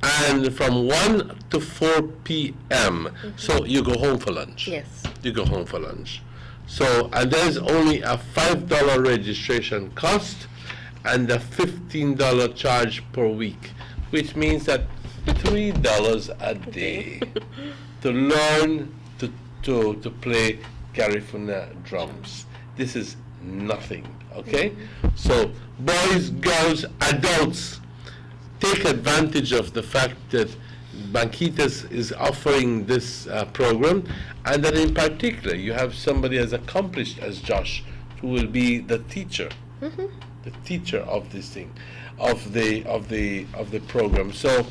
Speaker 2: and from 1 to 4 p.m. So you go home for lunch.
Speaker 16: Yes.
Speaker 2: You go home for lunch. So, and there's only a $5 registration cost and a $15 charge per week, which means that $3 a day to learn to play Garifuna drums. This is nothing, okay? So, boys, girls, adults, take advantage of the fact that Banquitas is offering this program, and that in particular you have somebody as accomplished as Josh who will be the teacher, the teacher of this thing, of the program. So,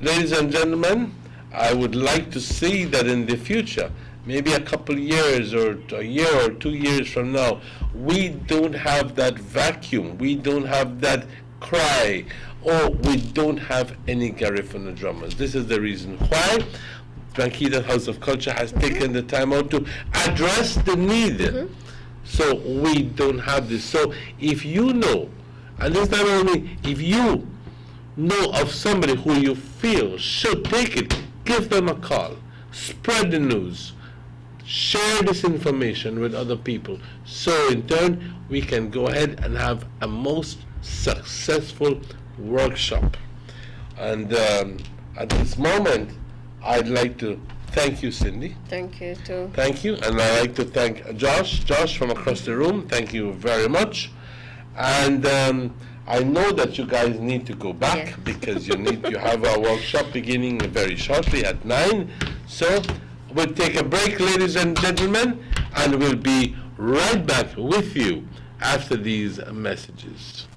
Speaker 2: ladies and gentlemen, I would like to see that in the future, maybe a couple years or a year or 2 years from now, we don't have that vacuum, we don't have that cry, or we don't have any Garifuna drummers. This is the reason why Banquita House of Culture has taken the time out to address the need. So we don't have this. So if you know, and it's not only if you know of somebody who you feel should take it, give them a call, spread the news, share this information with other people, so in turn we can go ahead and have a most successful workshop. And at this moment, I'd like to thank you, Cindy.
Speaker 16: Thank you too.
Speaker 2: Thank you, and I'd like to thank Josh from across the room. Thank you very much. And I know that you guys need to go back because you have our workshop beginning very shortly at 9. So we'll take a break, ladies and gentlemen, and we'll be right back with you after these messages.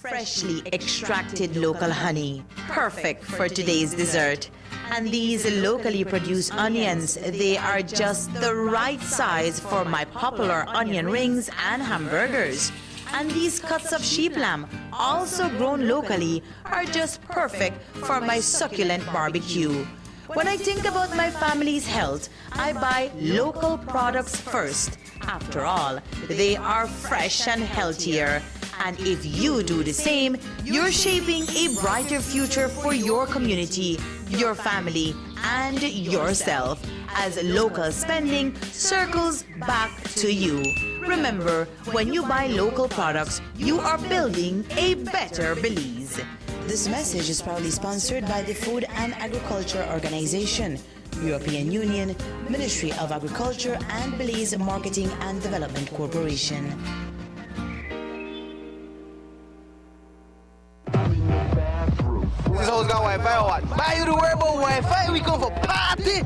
Speaker 18: Freshly extracted local honey, perfect for today's dessert. And these locally produced onions, they are just the right size for my popular onion rings and hamburgers. And these cuts of sheep lamb, also grown locally, are just perfect for my succulent barbecue. When I think about my family's health, I buy local products first. After all, they are fresh and healthier. And if you do the same, you're shaping a brighter future for your community, your family, and yourself, as local spending circles back to you. Remember, when you buy local products, you are building a better Belize. This message is proudly sponsored by the Food and Agriculture Organization, European Union, Ministry of Agriculture, and Belize Marketing and Development Corporation.
Speaker 5: This house got Wi-Fi or what? Buy you to worry about Wi-Fi, we come for party!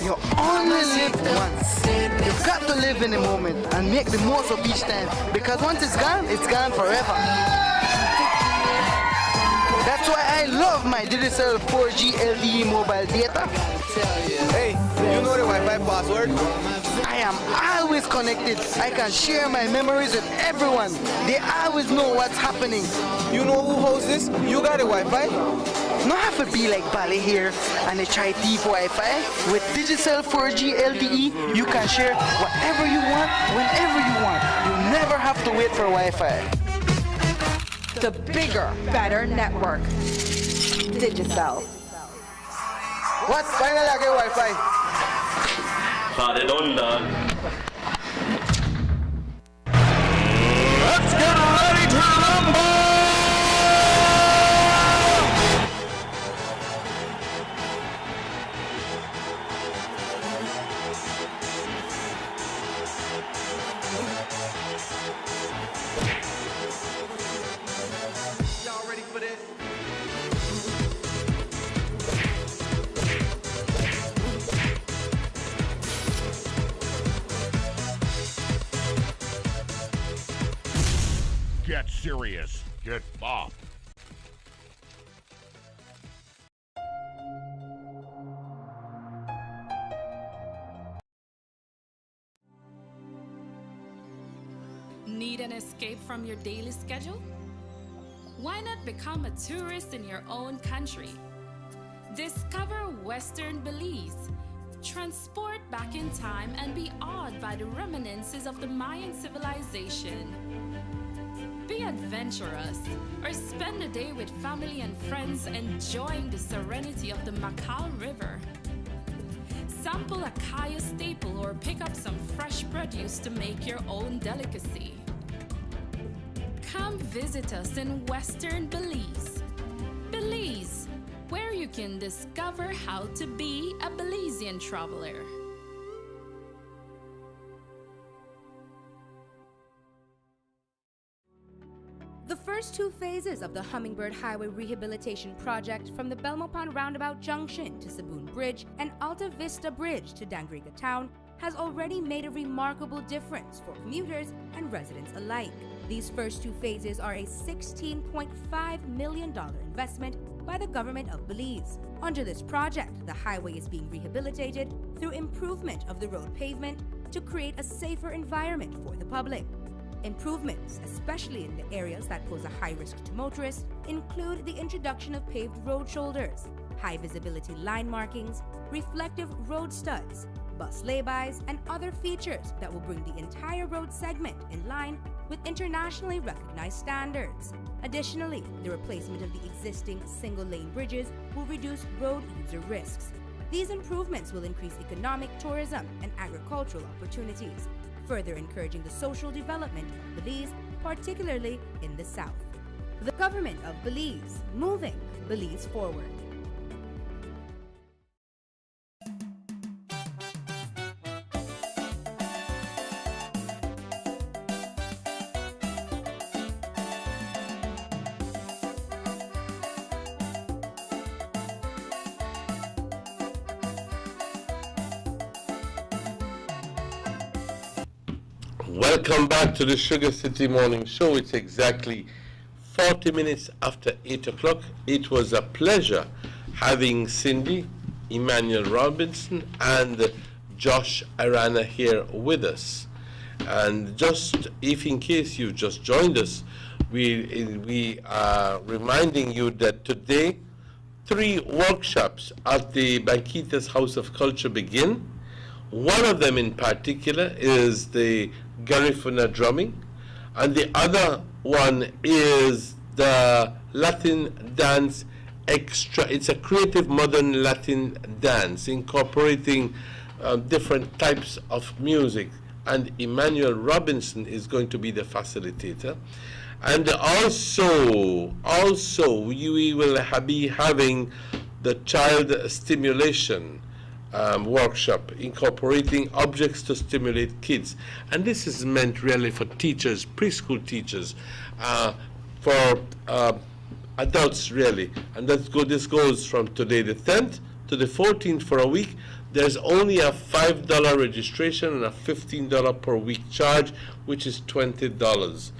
Speaker 5: You only live once. You've got to live in the moment and make the most of each time, because once it's gone forever. That's why I love my Digicel 4G LTE mobile data. Hey, you know the Wi-Fi password? I am always connected. I can share my memories with everyone. They always know what's happening. You know who hosts this? You got a Wi-Fi? Not have to be like Bali here and they try thief Wi-Fi. With Digicel 4G LTE, you can share whatever you want, whenever you want. You never have to wait for Wi-Fi.
Speaker 9: The bigger, better network. Digicel.
Speaker 5: What? Finally I get Wi-Fi.
Speaker 20: They done done.
Speaker 15: Let's get ready to rumble!
Speaker 5: Y'all ready for this?
Speaker 23: Get serious. Get bopped.
Speaker 12: Need an escape from your daily schedule? Why not become a tourist in your own country? Discover Western Belize. Transport back in time and be awed by the reminiscences of the Mayan civilization. Be adventurous or spend a day with family and friends enjoying the serenity of the Macal River. Sample a kaya staple or pick up some fresh produce to make your own delicacy. Come visit us in Western Belize. Belize, where you can discover how to be a Belizean traveler.
Speaker 3: The first two phases of the Hummingbird Highway Rehabilitation Project from the Belmopan Roundabout Junction to Saboon Bridge and Alta Vista Bridge to Dangriga Town has already made a remarkable difference for commuters and residents alike. These first two phases are a $16.5 million investment by the government of Belize. Under this project, the highway is being rehabilitated through improvement of the road pavement to create a safer environment for the public. Improvements, especially in the areas that pose a high risk to motorists, include the introduction of paved road shoulders, high visibility line markings, reflective road studs, bus laybys, and other features that will bring the entire road segment in line with internationally recognized standards. Additionally, the replacement of the existing single-lane bridges will reduce road user risks. These improvements will increase economic, tourism, and agricultural opportunities, further encouraging the social development of Belize, particularly in the south. The government of Belize, moving Belize forward.
Speaker 2: Welcome back to the Sugar City Morning Show. It's exactly 40 minutes after 8 o'clock. It was a pleasure having Cindy, Emmanuel Robinson, and Josh Arana here with us. And just if in case you just joined us, we are reminding you that today 3 workshops at the Banquitas House of Culture begin. One of them in particular is the Garifuna drumming, and the other one is the Latin dance extra. It's a creative modern Latin dance incorporating different types of music, and Emmanuel Robinson is going to be the facilitator. And also we will be having the child stimulation workshop incorporating objects to stimulate kids, and this is meant really for teachers, preschool teachers, for adults really, and this goes from today the 10th to the 14th for a week. There's only a $5 registration and a $15 per week charge, which is $20.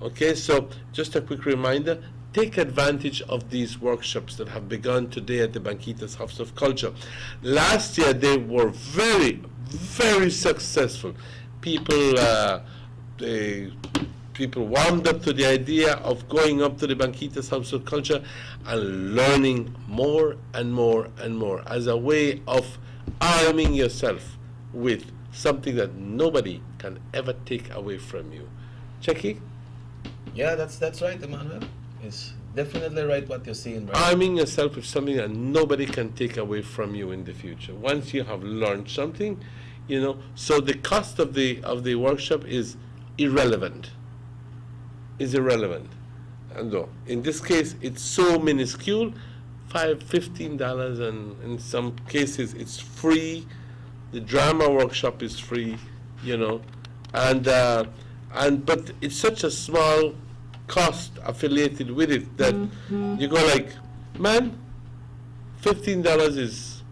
Speaker 2: Okay, so just a quick reminder, take advantage of these workshops that have begun today at the Banquitas House of Culture. Last year they were very, very successful. People warmed up to the idea of going up to the Banquitas House of Culture and learning more and more and more as a way of arming yourself with something that nobody can ever take away from you. Checky?
Speaker 17: Yeah, that's right, Emmanuel. It's definitely right what you're saying, right?
Speaker 2: Arming yourself with something that nobody can take away from you in the future. Once you have learned something, so the cost of the workshop is irrelevant. And in this case, it's so minuscule, $15, and in some cases it's free. The drama workshop is free, but it's such a small cost affiliated with it that you go like, man, $15 is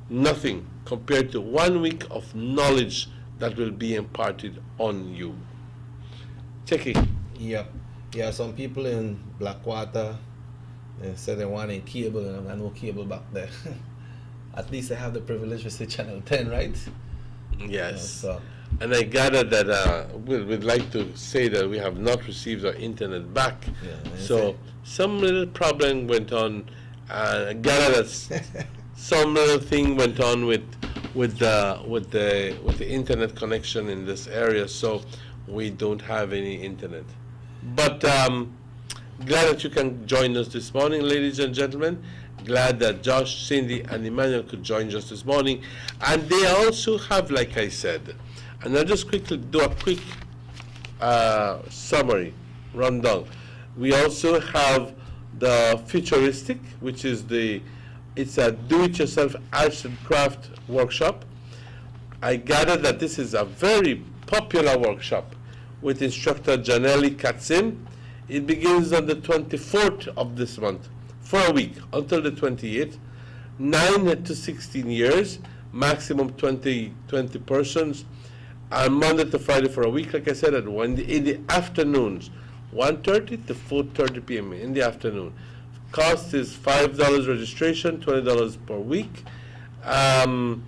Speaker 2: nothing compared to 1 week of knowledge that will be imparted on you. Check it.
Speaker 17: Yeah, some people in Blackwater said they wanted cable, and I know cable back there. At least I have the privilege to see Channel 10, right?
Speaker 2: Yes.
Speaker 17: You know, so.
Speaker 2: And I gather that we'd like to say that we have not received our internet back. So some little problem went on. I gather that some little thing went on with the internet connection in this area. So we don't have any internet. But glad that you can join us this morning, ladies and gentlemen. Glad that Josh, Cindy, and Emmanuel could join us this morning. And they also have, like I said, and I'll just quickly do a quick summary, rundown. We also have the Futuristic, which is it's a do-it-yourself arts and craft workshop. I gather that this is a very popular workshop with instructor Janelli Katzim. It begins on the 24th of this month for a week until the 28th. 9 to 16 years, maximum 20 persons. And Monday to Friday for a week, like I said, in the afternoons, 1:30 to 4:30 p.m. in the afternoon. Cost is $5 registration, $20 per week. And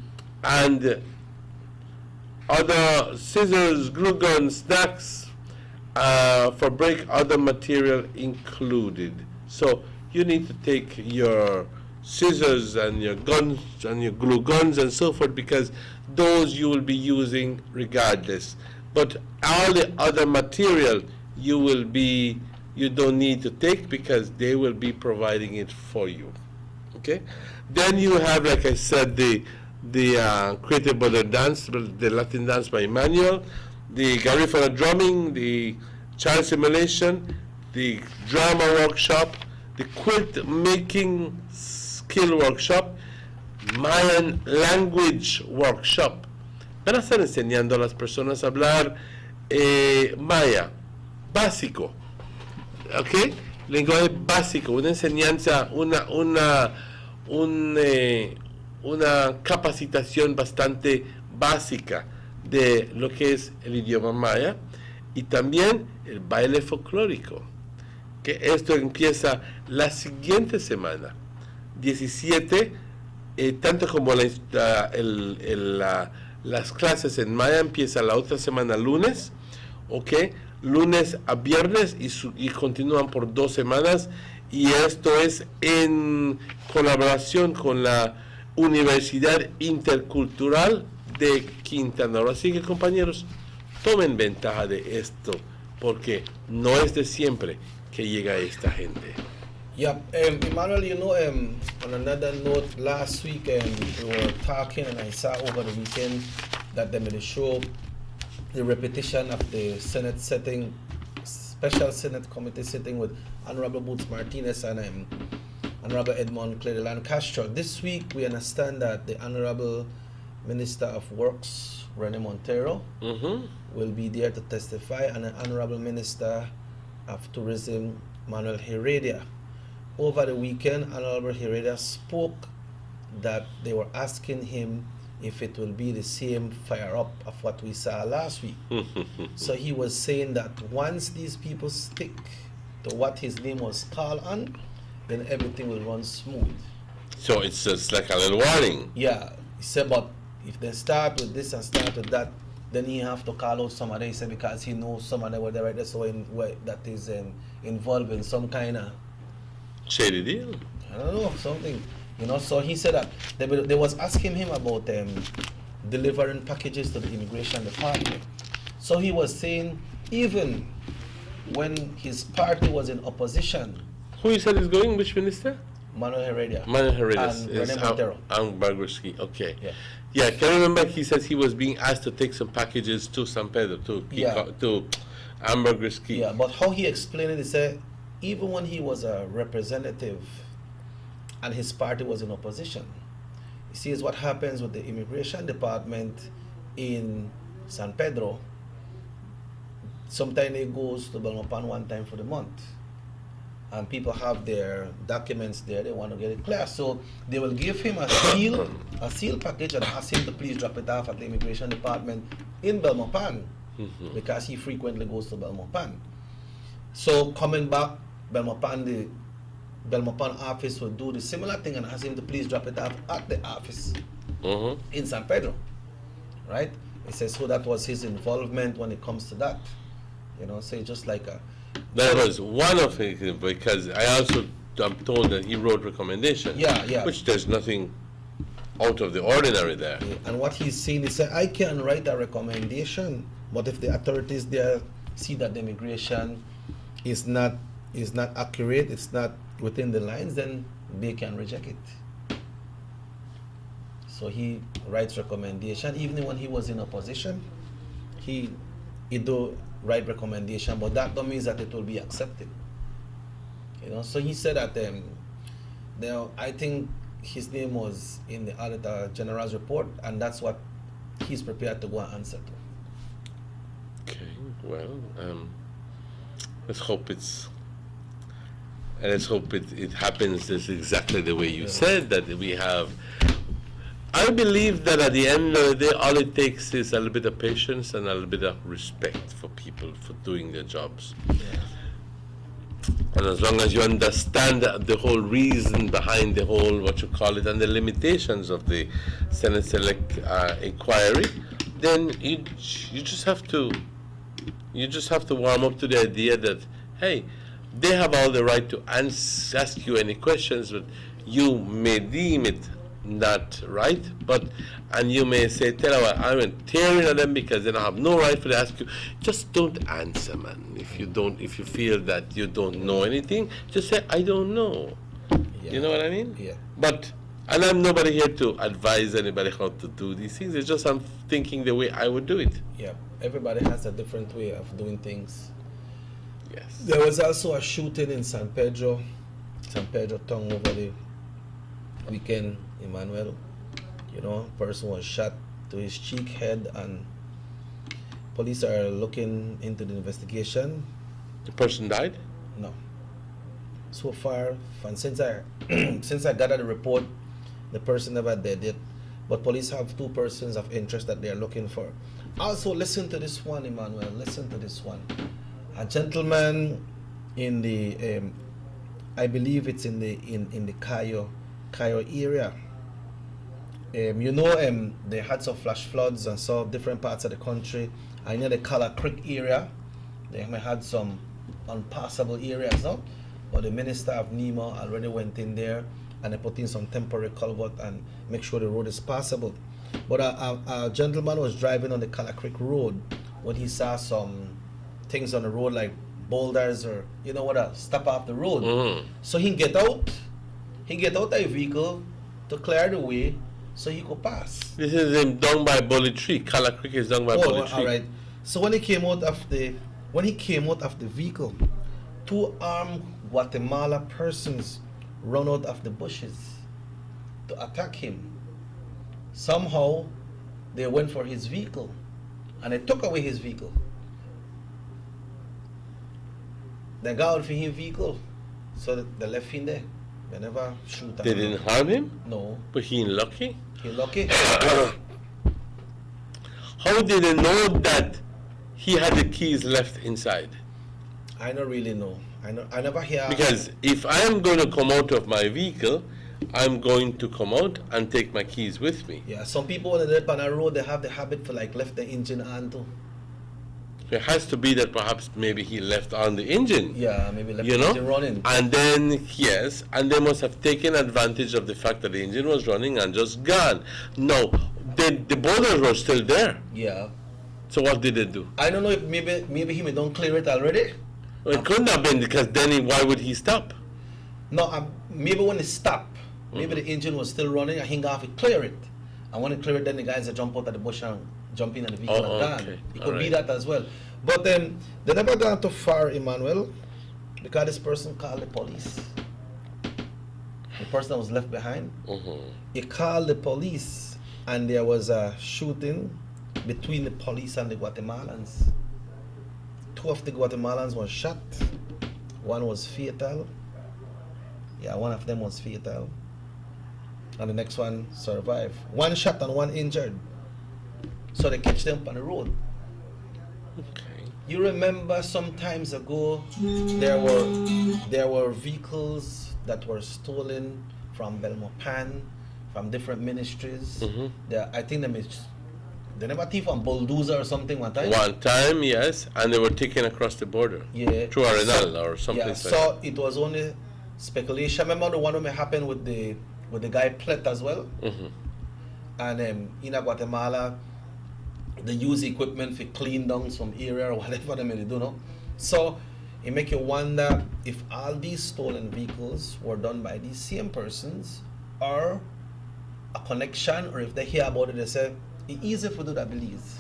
Speaker 2: other scissors, glue guns, snacks for break, other material included. So you need to take your scissors and your guns and your glue guns and so forth, because those you will be using regardless. But all the other material you don't need to take, because they will be providing it for you. Okay? Then you have, like I said, the Creative Border Dance, the Latin dance by Emmanuel, the Garifuna drumming, the child simulation, the drama workshop, the quilt making skill workshop, Mayan language workshop. Van a estar enseñando a las personas a hablar maya básico, ¿ok? Lenguaje básico, una enseñanza, una capacitación bastante básica de lo que es el idioma maya, y también el baile folclórico, que esto empieza la siguiente semana, 17, tanto como las clases en maya empiezan la otra semana lunes, ¿ok? Lunes a viernes y continúan por 2 semanas, y esto es en colaboración con la Universidad Intercultural de Quintana Roo. Así que, compañeros, tomen ventaja de esto, porque no es de siempre que llega esta gente.
Speaker 17: Yeah, Emmanuel, you know, on another note, last week we were talking, and I saw over the weekend that they made a show the repetition of the Senate sitting, special Senate committee sitting with Honorable Boots Martinez and Honorable Edmond Cledeland Castro. This week we understand that the Honorable Minister of Works, Rene Montero, will be there to testify, and the Honorable Minister of Tourism, Manuel Heredia. Over the weekend, Honorable Heredia spoke that they were asking him if it will be the same fire up of what we saw last week. So he was saying that once these people stick to what his name was called on, then everything will run smooth.
Speaker 2: So it's just like a little warning.
Speaker 17: Yeah, he said, but if they start with this and start with that, then he have to call out somebody. He said because he knows somebody where they're right there, so that is involved in some kind of
Speaker 2: shady deal.
Speaker 17: I don't know, something. You know, so he said that they was asking him about delivering packages to the immigration department. So he was saying even when his party was in opposition.
Speaker 2: Who you said is going? Which minister?
Speaker 17: Manuel Heredia.
Speaker 2: Manuel Heredia.
Speaker 17: And Rene Montero.
Speaker 2: And Barguski. Okay.
Speaker 17: Yeah.
Speaker 2: Yeah, can you remember he said he was being asked to take some packages to San Pedro, to Ambergris-Key.
Speaker 17: Yeah, but how he explained it, he said even when he was a representative and his party was in opposition, he sees what happens with the immigration department in San Pedro. Sometimes it goes to Belmopan one time for the month, and people have their documents there, they want to get it clear. So they will give him a seal package and ask him to please drop it off at the immigration department in Belmopan, because he frequently goes to Belmopan. So coming back, the Belmopan office will do the similar thing and ask him to please drop it off at the office in San Pedro. right? He says, so that was his involvement when it comes to that. You know, so it's just like a...
Speaker 2: That was one of it, because I'm told that he wrote recommendations.
Speaker 17: Yeah.
Speaker 2: Which there's nothing out of the ordinary there.
Speaker 17: And what he's saying is, I can write a recommendation, but if the authorities there see that the immigration is not accurate, it's not within the lines, then they can reject it. So he writes recommendation. Even when he was in opposition, he do write recommendation, but that don't mean that it will be accepted. You know, so he said that I think his name was in the Auditor General's report, and that's what he's prepared to go and answer to.
Speaker 2: Okay, well, let's hope it happens is exactly the way you said, that we have. I believe that at the end of the day, all it takes is a little bit of patience and a little bit of respect for people for doing their jobs. And as long as you understand the whole reason behind the whole, what you call it, and the limitations of the Senate Select inquiry, then you just have to warm up to the idea that, hey, they have all the right to ask you any questions, but you may deem it not right, and you may say, tell her, I'm tearing at them because they don't have no right to ask you. Just don't answer, man. If you feel that you don't know anything, just say, I don't know. You know what I mean?
Speaker 17: Yeah.
Speaker 2: And I'm nobody here to advise anybody how to do these things. It's just I'm thinking the way I would do it.
Speaker 17: Yeah. Everybody has a different way of doing things.
Speaker 2: Yes.
Speaker 17: There was also a shooting in San Pedro town over the weekend, Emmanuel. You know, person was shot to his cheek, head, and police are looking into the investigation.
Speaker 2: The person died?
Speaker 17: No. So far, since I gathered the report, the person never did it. But police have 2 persons of interest that they are looking for. Also, listen to this one, Emmanuel. Listen to this one. A gentleman in the, I believe it's in the Cayo area. You know, they had some flash floods and some different parts of the country. I know the Cala Creek area, they had some unpassable areas, no? But the Minister of NEMA already went in there and they put in some temporary culvert and make sure the road is passable. But a gentleman was driving on the Cala Creek Road when he saw some things on the road like boulders or, you know what, stop off the road.
Speaker 2: Mm-hmm.
Speaker 17: So he get out a vehicle to clear the way so he could pass.
Speaker 2: This is him down by Bully Tree. Cala Creek is down by Bully Tree.
Speaker 17: All right. So when he came out of the vehicle, 2 armed Guatemala persons run out of the bushes to attack him. Somehow they went for his vehicle and they took away his vehicle. They got out for his vehicle, so they left him there. They never shoot him.
Speaker 2: They didn't harm him?
Speaker 17: No.
Speaker 2: But he lucky?
Speaker 17: He lucky.
Speaker 2: How did they know that he had the keys left inside?
Speaker 17: I don't really know. I never hear.
Speaker 2: Because if I am going to come out of my vehicle, I'm going to come out and take my keys with me.
Speaker 17: Yeah, some people when they live on a road, they have the habit for like left the engine on too.
Speaker 2: It has to be that perhaps maybe he left on the engine.
Speaker 17: Yeah, maybe left the engine running.
Speaker 2: And then, yes, and they must have taken advantage of the fact that the engine was running and just gone. No, the borders were still there.
Speaker 17: Yeah.
Speaker 2: So what did they do?
Speaker 17: I don't know if maybe he don't clear it already.
Speaker 2: Well, it couldn't have been, because then why would he stop?
Speaker 17: No, maybe when it stopped, maybe the engine was still running and he got to clear it. And when it cleared, then the guys that jump out of the bush and jump in and the vehicle and gone.
Speaker 2: Okay.
Speaker 17: It could be that as well. But they never gone too far, Emmanuel, because this person called the police. The person that was left behind, he called the police, and there was a shooting between the police and the Guatemalans. 2 of the Guatemalans were shot. One was fatal. Yeah, one of them was fatal. And the next one survived. 1 shot and 1 injured. So they catch them on the road.
Speaker 2: Okay.
Speaker 17: You remember some times ago, there were vehicles that were stolen from Belmopan, from different ministries. I think They never thief on bulldozer or something one time?
Speaker 2: One time, yes, and they were taken across the border.
Speaker 17: Yeah.
Speaker 2: Through Arenal or something like
Speaker 17: so
Speaker 2: that.
Speaker 17: it was only speculation. Remember the one that happened with the guy Plet as well?
Speaker 2: Mm-hmm.
Speaker 17: And in Guatemala, they use equipment for clean down some area or whatever they may do, no? So it make you wonder if all these stolen vehicles were done by these same persons or a connection, or if they hear about it, they say, it's easy for do that, Belize.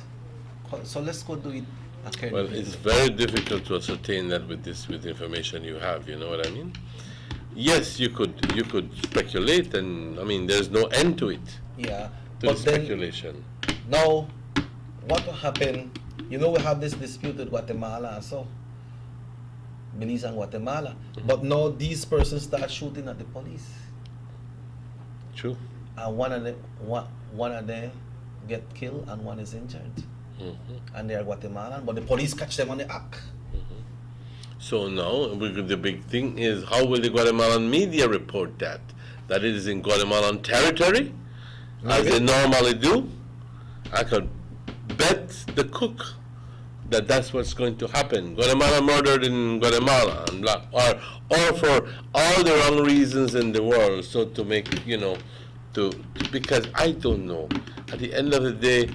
Speaker 17: So let's go do it.
Speaker 2: Well, it's very difficult to ascertain that with the information you have, you know what I mean? Yes, you could speculate, and I mean there's no end to it.
Speaker 17: Yeah.
Speaker 2: To
Speaker 17: but
Speaker 2: the
Speaker 17: then,
Speaker 2: speculation.
Speaker 17: Now, what will happen? You know, we have this dispute with Guatemala, so Belize and Guatemala.
Speaker 2: Mm-hmm.
Speaker 17: But now these persons start shooting at the police.
Speaker 2: True.
Speaker 17: And one of them get killed and one is injured.
Speaker 2: Mm-hmm.
Speaker 17: And they are Guatemalan, but the police catch them on the act.
Speaker 2: So now, the big thing is, how will the Guatemalan media report that? That it is in Guatemalan territory, as they normally do? I could bet the cook that that's what's going to happen. Guatemala murdered in Guatemala, and blah, or for all the wrong reasons in the world. So to make, because I don't know. At the end of the day,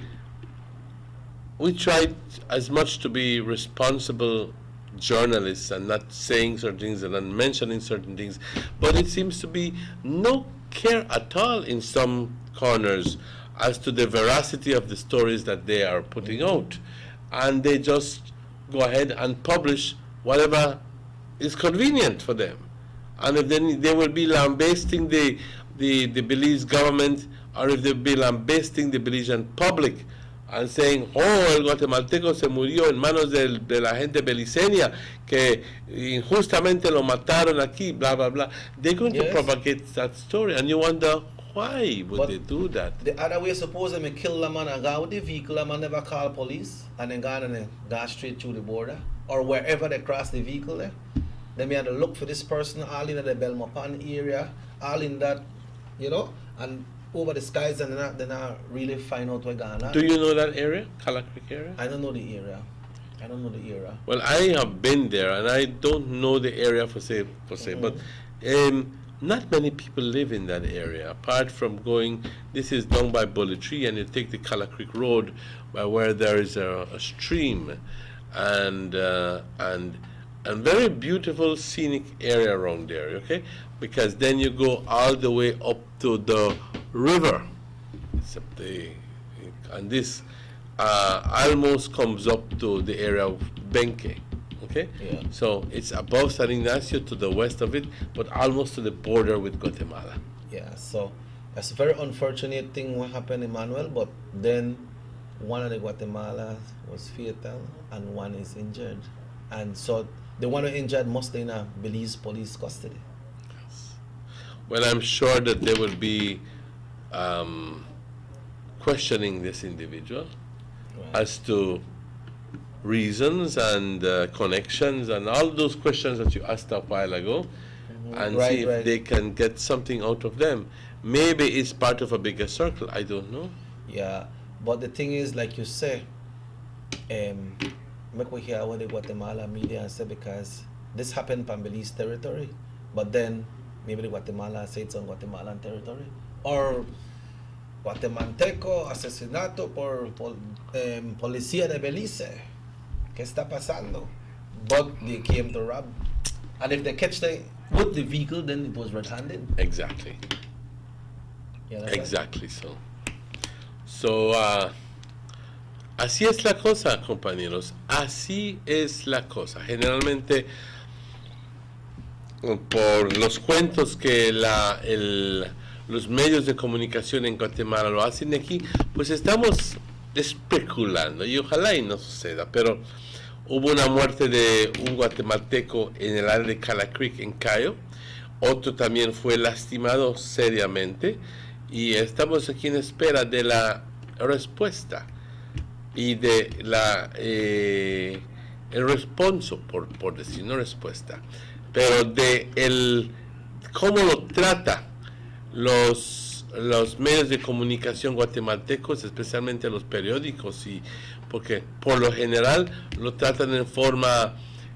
Speaker 2: we tried as much to be responsible journalists and not saying certain things and not mentioning certain things, but it seems to be no care at all in some corners as to the veracity of the stories that they are putting out, and they just go ahead and publish whatever is convenient for them, and if then they will be lambasting the Belize government, or if they will be lambasting the Belizean public and saying, el guatemalteco se murió en manos de la gente beliceña, que injustamente lo mataron aquí, blah, blah, blah. They're going to propagate that story, and you wonder, why would they do that?
Speaker 17: The other way, suppose they may kill the man and go with the vehicle, the man never call police, and then go straight through the border, or wherever they cross the vehicle there. They may have to look for this person all in the Belmopan area, all in that, and over the skies, and then I really find out what's going on.
Speaker 2: Do you know that area, Cala Creek area?
Speaker 17: I don't know the area.
Speaker 2: Well, I have been there, and I don't know the area per se, but not many people live in that area, apart from going, this is down by Bully Tree, and you take the Cala Creek Road, by where there is a stream, and very beautiful scenic area around there, okay? Because then you go all the way up to the river, and this almost comes up to the area of Benque, okay?
Speaker 17: Yeah.
Speaker 2: So it's above San Ignacio to the west of it, but almost to the border with Guatemala.
Speaker 17: Yeah, so that's a very unfortunate thing what happened in Manuel, but then one of the Guatemala was fatal and one is injured. And so the one who injured must be in a Belize police custody.
Speaker 2: Well, I'm sure that they will be questioning this individual as to reasons and connections and all those questions that you asked a while ago, and see if they can get something out of them. Maybe it's part of a bigger circle, I don't know.
Speaker 17: Yeah, but the thing is, like you say, make we hear what the Guatemala media say, because this happened on Belize territory, but then maybe the Guatemala say it's on Guatemalan territory, or Guatemalteco asesinato por policía de Belize. ¿Qué está pasando? But they came to rob, and if they catch with the vehicle, then it was red-handed.
Speaker 2: Exactly.
Speaker 17: Yeah, that's
Speaker 2: exactly so. So, así es la cosa, compañeros. Así es la cosa. Generalmente, por los cuentos que los medios de comunicación en Guatemala lo hacen aquí, pues estamos especulando, y ojalá y no suceda, pero hubo una muerte de un guatemalteco en el área de Cala Creek, en Cayo. Otro también fue lastimado seriamente, y estamos aquí en espera de la respuesta y de el responso, por decir, no respuesta, pero de cómo lo trata los los medios de comunicación guatemaltecos, especialmente los periódicos, y porque por lo general lo tratan en forma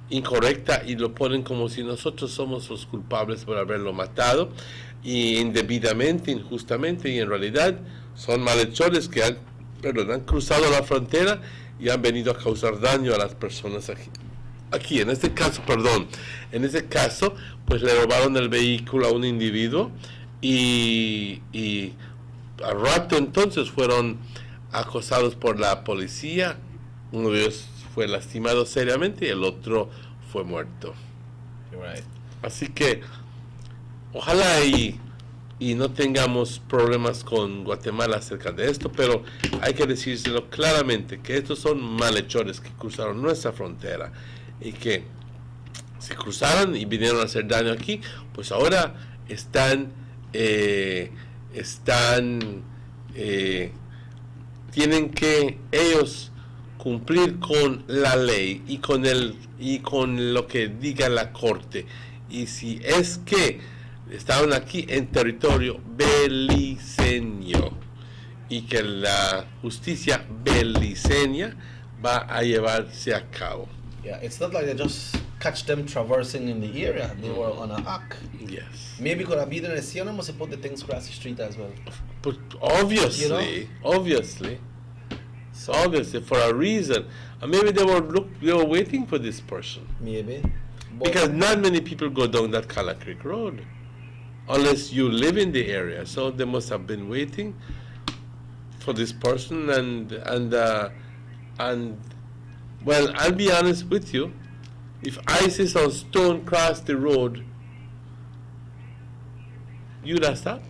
Speaker 2: incorrecta y lo ponen como si nosotros somos los culpables por haberlo matado, y indebidamente, injustamente, y en realidad son malhechores que han cruzado la frontera y han venido a causar daño a las personas aquí. En este caso, pues le robaron el vehículo a un individuo y al rato entonces fueron acosados por la policía. Uno de ellos fue lastimado seriamente y el otro fue muerto.
Speaker 17: Right.
Speaker 2: Así que ojalá y no tengamos problemas con Guatemala acerca de esto, pero hay que decírselo claramente, que estos son malhechores que cruzaron nuestra frontera y que si cruzaron y vinieron a hacer daño aquí, pues ahora tienen que ellos cumplir con la ley y con lo que diga la corte. Y si es que estaban aquí en territorio beliceño y que la justicia beliceña va a llevarse a cabo.
Speaker 17: Yeah, it's not like they just catch them traversing in the area. They were on a hack.
Speaker 2: Yes.
Speaker 17: Maybe could have been in a Siena must have put the things across the street as well.
Speaker 2: But obviously, obviously, for a reason. And maybe they were waiting for this person.
Speaker 17: Maybe.
Speaker 2: Because not many people go down that Cala Creek Road unless you live in the area. So they must have been waiting for this person and well, I'll be honest with you. If ISIS or Stone crossed the road, you'd have stopped.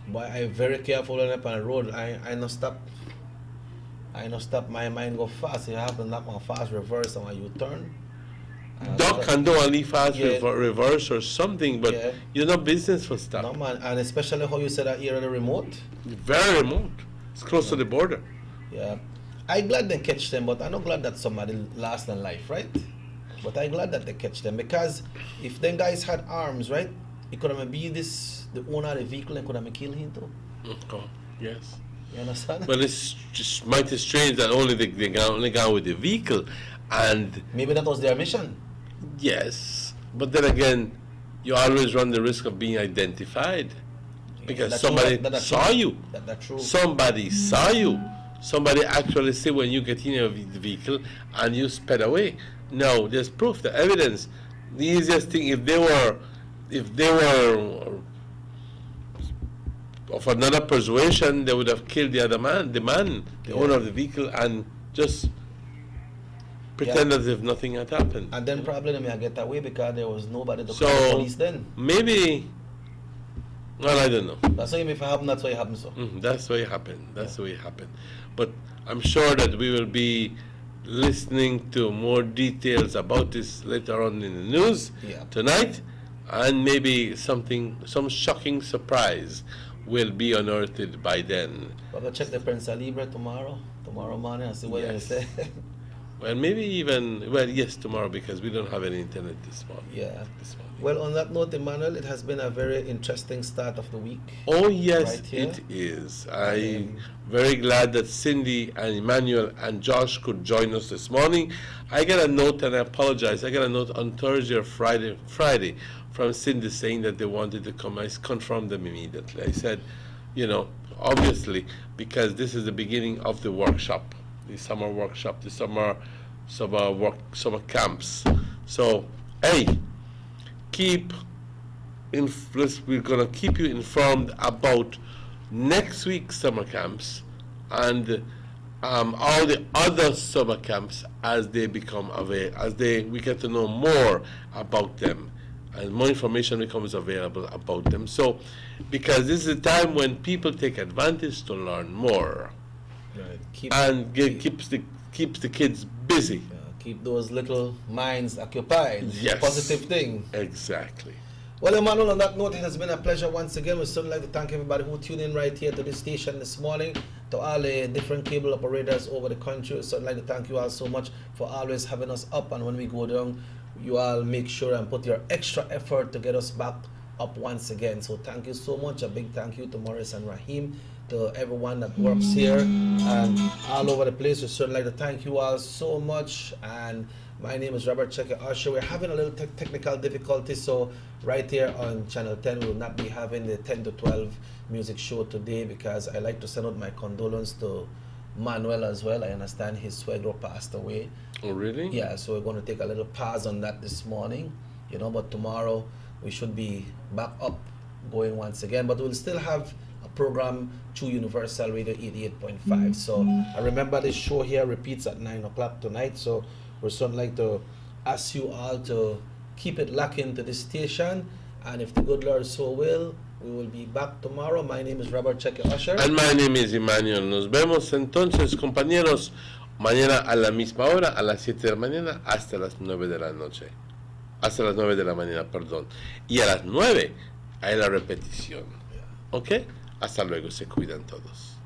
Speaker 17: But I'm very careful when I'm on the road. I no stop. My mind go fast. It happens that my fast reverse and when you turn.
Speaker 2: Duck and do only fast reverse or something, but you're not business for stop.
Speaker 17: No man, and especially how you said that here the remote.
Speaker 2: Very remote. It's close to the border.
Speaker 17: Yeah. I'm glad they catch them, but I'm not glad that somebody lost their life, right? But I'm glad that they catch them because if them guys had arms, right, it could have been the owner of the vehicle and could have killed him too.
Speaker 2: Oh, yes.
Speaker 17: You understand?
Speaker 2: Well, it's just mighty strange that only they only got with the vehicle, and
Speaker 17: maybe that was their mission.
Speaker 2: Yes, but then again, you always run the risk of being identified because somebody saw you.
Speaker 17: That's true.
Speaker 2: Somebody saw you. Somebody actually see when you get in the vehicle and you sped away. No, there's proof, the evidence. The easiest thing, if they were of another persuasion, they would have killed the other man, the owner of the vehicle, and just pretend as if nothing had happened.
Speaker 17: And then probably they may get away because there was nobody to call the police then.
Speaker 2: Maybe. Well, I don't know.
Speaker 17: That's why if it happened, that's why it happened so.
Speaker 2: That's why it happened. That's the way it happened. But I'm sure that we will be listening to more details about this later on in the news tonight, and maybe some shocking surprise will be unearthed by then.
Speaker 17: We're going to check the Prensa Libre tomorrow morning, and see what they say.
Speaker 2: Well, maybe even, yes, tomorrow, because we don't have any internet this morning.
Speaker 17: Yeah. Well, on that note, Emmanuel, it has been a very interesting start of the week.
Speaker 2: Oh, yes, it is. I'm very glad that Cindy and Emmanuel and Josh could join us this morning. I got a note, and I apologize, I got a note on Thursday or Friday from Cindy saying that they wanted to come. I confirmed them immediately. I said, obviously, because this is the beginning of the workshop, the summer workshop, the summer camps. So, hey, we're going to keep you informed about next week's summer camps and all the other summer camps as they become we get to know more about them and more information becomes available about them. So, because this is a time when people take advantage to learn more, and keeps the kids busy.
Speaker 17: Keep those little minds occupied.
Speaker 2: Yes.
Speaker 17: Positive thing.
Speaker 2: Exactly.
Speaker 17: Well, Emmanuel, on that note, it has been a pleasure once again. We'd certainly like to thank everybody who tuned in right here to this station this morning, to all the different cable operators over the country. We'd certainly like to thank you all so much for always having us up, and when we go down, you all make sure and put your extra effort to get us back up once again. So thank you so much. A big thank you to Morris and Raheem, to everyone that works here and all over the place. We certainly like to thank you all so much. And my name is Robert Checker Usher. We're having a little technical difficulty, so right here on Channel 10 we will not be having the 10 to 12 music show today, because I like to send out my condolences to Manuel as well. I understand his suegro passed away.
Speaker 2: Oh, really?
Speaker 17: Yeah, so we're going to take a little pause on that this morning, you know, but tomorrow we should be back up going once again. But we'll still have a program through Universal Radio 88.5. So I remember this show here repeats at 9 o'clock tonight. So we're certainly like to ask you all to keep it locked into this station. And if the good Lord so will, we will be back tomorrow. My name is Robert Checker Usher.
Speaker 2: And my name is Emmanuel. Nos vemos entonces, compañeros, mañana a la misma hora, a las 7 de la mañana, hasta las 9 de la noche. Hasta las 9 de la mañana, perdón. Y a las 9 hay la repetición. ¿Ok? Hasta luego, se cuidan todos.